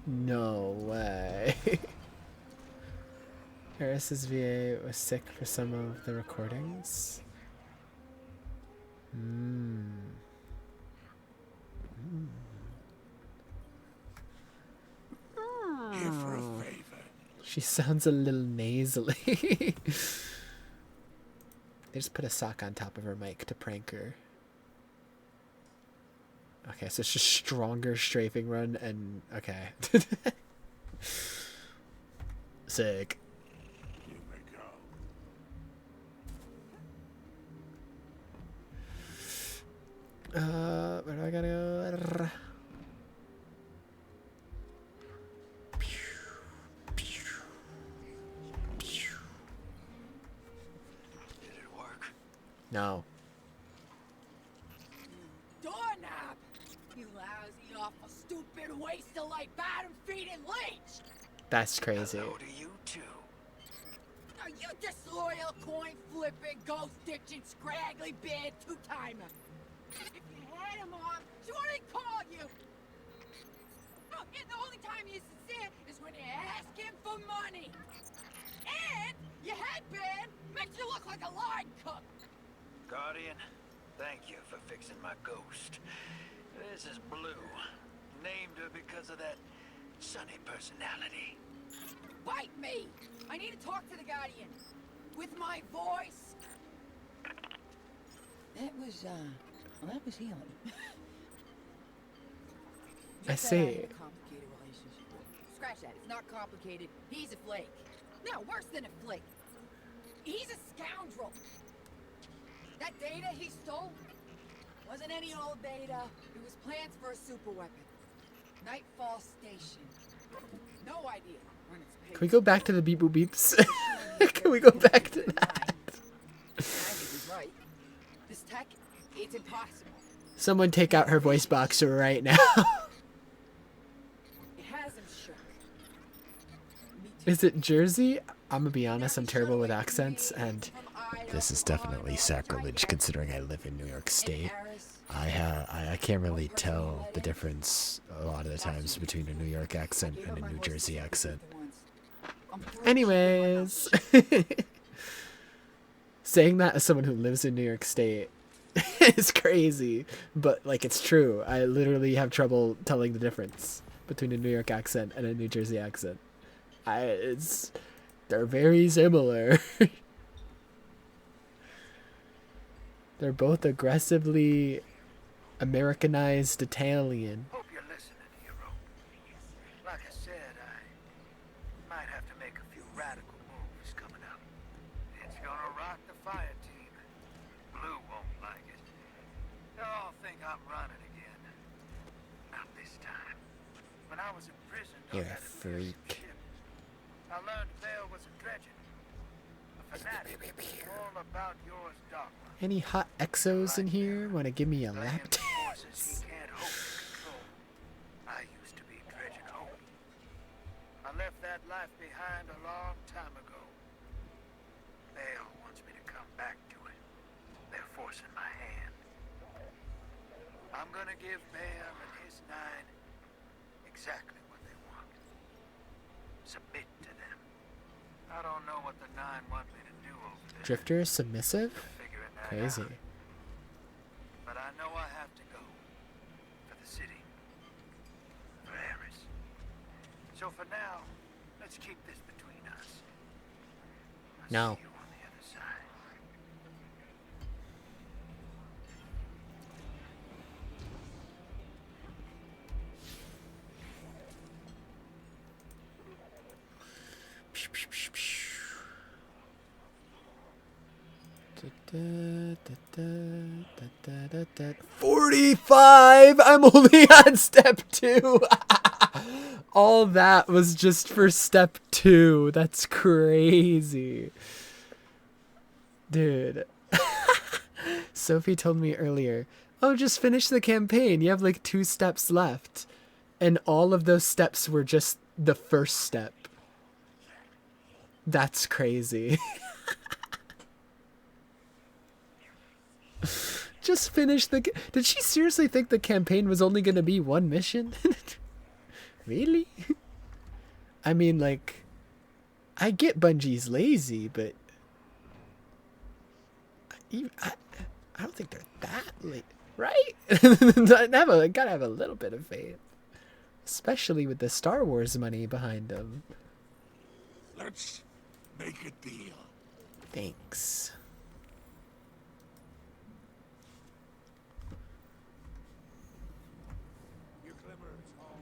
No way. Harris's VA was sick for some of the recordings. Here for a favor. She sounds a little nasally. They just put a sock on top of her mic to prank her. Okay, so it's just stronger strafing run and okay. Sick. You may go. Where do I gotta go? Did it work? No. Doorknob! You lousy, awful, stupid, waste of life, bottom-feeding leech! That's crazy. Hello to you too. Are you disloyal, coin-flipping, ghost-ditching, scraggly-beard two-timer? If you had him off, she wouldn't call you! Oh, and the only time you're sincere is when you ask him for money! And your headband makes you look like a line cook! Guardian, thank you for fixing my ghost. This is Blue. Named her because of that sunny personality. Bite me! I need to talk to the Guardian. With my voice. That was, well, that was healing. I Just that I'm in see. a complicated relationship. scratch that. It's not complicated. He's a flake. No, worse than a flake. He's a scoundrel. That data he stole wasn't any old data. It was plans for a super weapon. Nightfall Station. No idea when it's paid. Can we go back to the beep boop beeps? Can we go back to that? I think he's right. This tech, it's impossible. Someone take out her voice box right now. It has him shook. Is it Jersey? I'm gonna be honest, I'm terrible with accents, and this is definitely sacrilege considering I live in New York State. I can't really tell the difference a lot of the times between a New York accent and a New Jersey accent. Anyways, saying that as someone who lives in New York State is crazy, but like it's true. I literally have trouble telling the difference between a New York accent and a New Jersey accent. They're very similar. They're both aggressively Americanized Italian. Hope you're listening, hero. Like I said, I might have to make a few radical moves coming up. It's gonna rock the fire team. Blue won't like it. They'll all think I'm running again. Not this time. When I was in prison, You're a freak. I learned Vale was a dredgen. A fanatic, all about yours dogma. Any hot exos in here? Want to give me a lap Forces dance? he can't hope to control. I used to be dredging home. I left that life behind a long time ago. Vale wants me to come back to it. They're forcing my hand. I'm gonna give Bale and his 9 exactly what they want. Submit to them. I don't know what the 9 want me to do over there. Drifter is submissive? Crazy. But I know I have to go. For the city. For Harris. So for now, let's keep this between us. I'll No. see you on the other side. Psh, psh, psh, psh. Da, da, da, da, da, da. 45! I'm only on step 2! All that was just for step 2. That's crazy. Dude. Sophie told me earlier, oh, just finish the campaign. You have like 2 steps left. And all of those steps were just the first step. That's crazy. Just finish the... Did she seriously think the campaign was only going to be 1 mission? Really? I mean, like... I get Bungie's lazy, but... I don't think they're that late. Right? Gotta have a little bit of faith. Especially with the Star Wars money behind them. Let's make a deal. Thanks. Your glimmer is always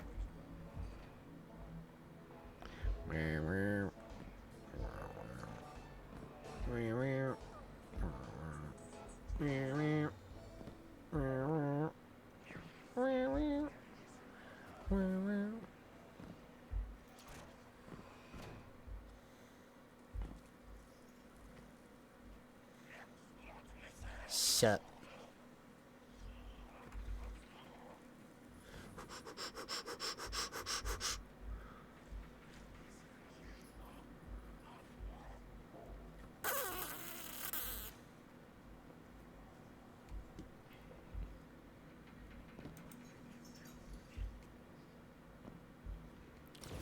Shut.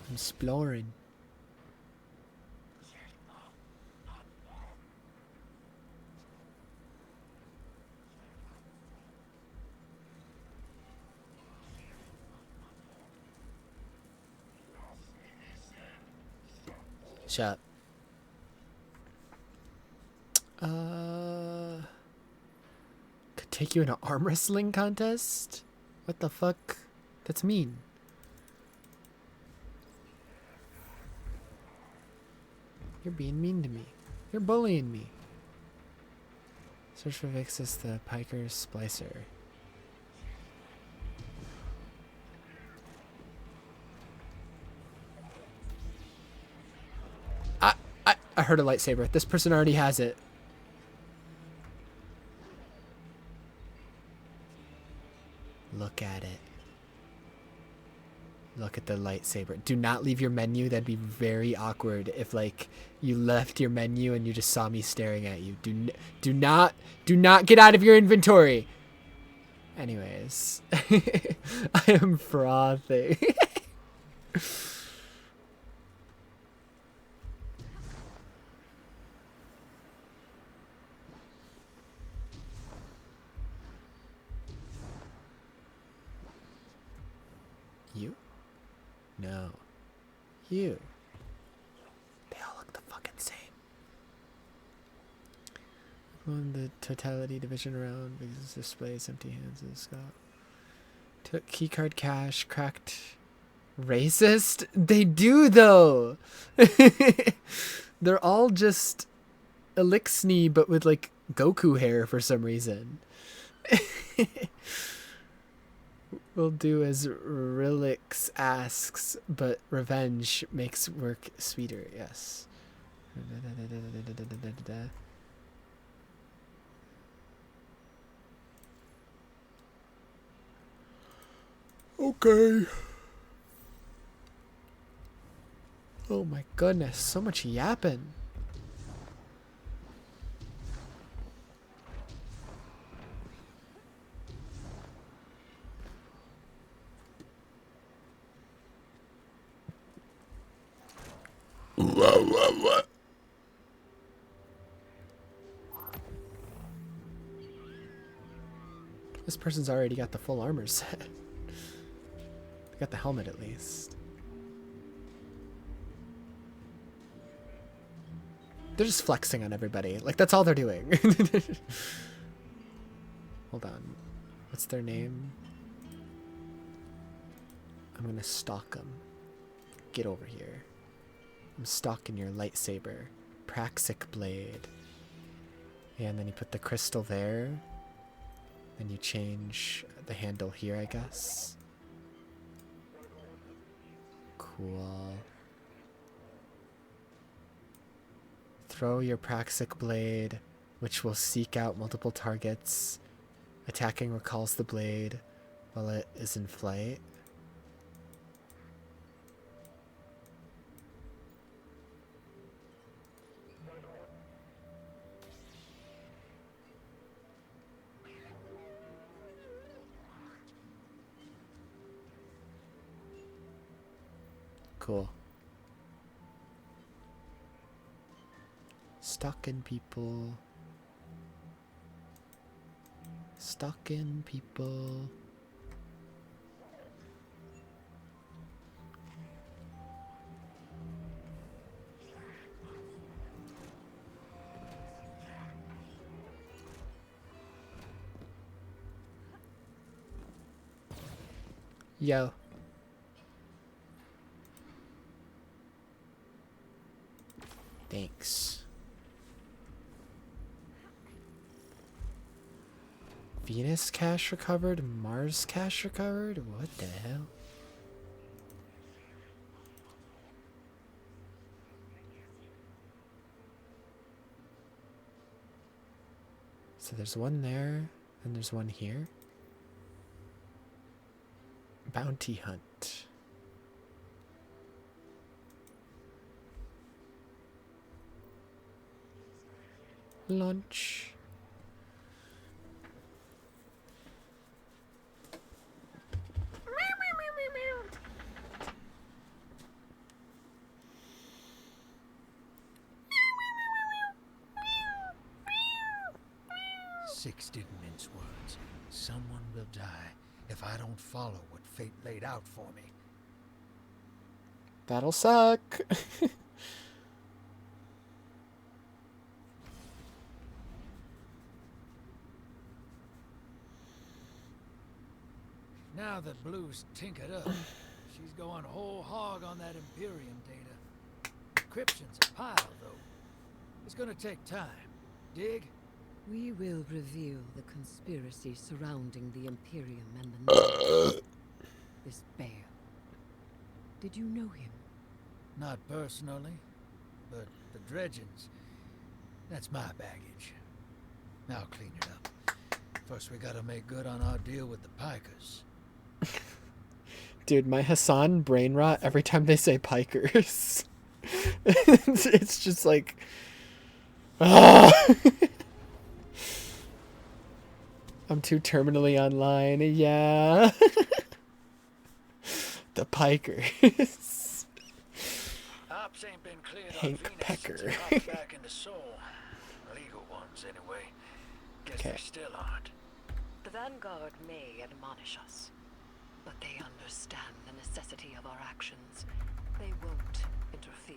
I'm exploring. Shut. Could take you in an arm wrestling contest? What the fuck? That's mean. You're being mean to me. You're bullying me. Search for Vixus the Piker Splicer. I heard a lightsaber. This person already has it. Look at it. Look at the lightsaber. Do not leave your menu. That'd be very awkward if like you left your menu and you just saw me staring at you. Do not get out of your inventory. Anyways, I am frothing. You? No. You. They all look the fucking same. Won the totality division round because displays empty hands in the scout. Took keycard cash, cracked racist? They do though. They're all just Elixni but with like Goku hair for some reason. We'll do as Relix asks, but revenge makes work sweeter. Yes. Okay. Oh my goodness, so much yapping. This person's already got the full armor set. They got the helmet at least. They're just flexing on everybody. Like, that's all they're doing. Hold on. What's their name? I'm gonna stalk them. Get over here. I'm stalking your lightsaber. Praxic blade. Yeah, and then you put the crystal there. Then you change the handle here, I guess. Cool. Throw your Praxic blade, which will seek out multiple targets. Attacking recalls the blade while it is in flight. Cool. Stalking people. Stalking people. Yo. Thanks. Venus cache recovered? Mars cache recovered? What the hell? So there's one there, and there's one here. Bounty hunt. Lunch. Six didn't mince words. Someone will die if I don't follow what fate laid out for me. That'll suck. Now that Blue's tinkered up, she's going whole hog on that Imperium data. encryption's a pile, though. It's gonna take time. Dig? We will reveal the conspiracy surrounding the Imperium and the Knights. This bear. Did you know him? Not personally, but the dredgings, that's my baggage. I'll clean it up. First, we gotta make good on our deal with the Pikers. Dude, my Hassan brain rot every time they say Pikers. It's just like... Ah! I'm too terminally online. Yeah. The Pikers. Ops ain't been cleared Hank on Venus Pecker. since it hopped back into Seoul. Legal ones, anyway. Guess Okay. they still aren't. The Vanguard may admonish us, but they understand the necessity of our actions. They won't interfere.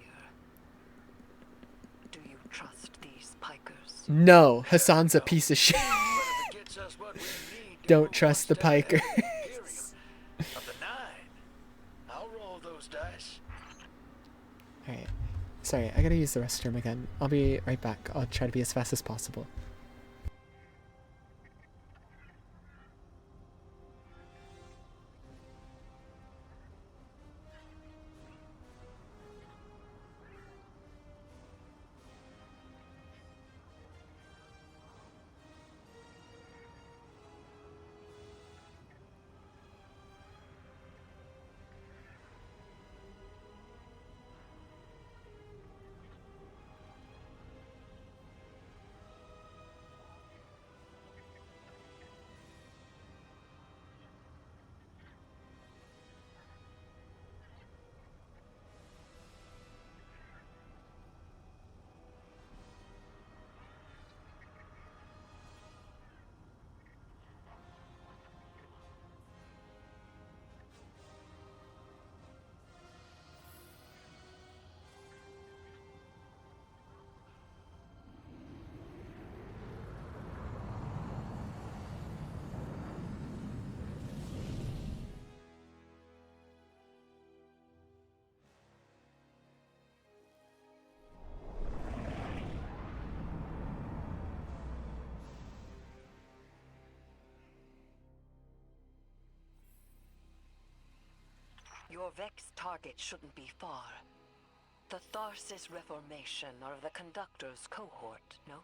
Do you trust these Pikers? No, Hassan's a piece of shit. But if it gets us what we need to Don't move trust one the step ahead Pikers. of the Imperium, of the Nine, I'll roll those dice. Alright. Sorry, I gotta use the restroom again. I'll be right back. I'll try to be as fast as possible. Your Vex target shouldn't be far. The Tharsis Reformation are the Conductor's cohort, no?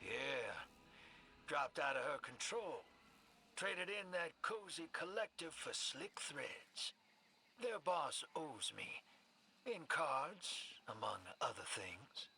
Yeah. Dropped out of her control. Traded in that cozy collective for slick threads. Their boss owes me. In cards, among other things.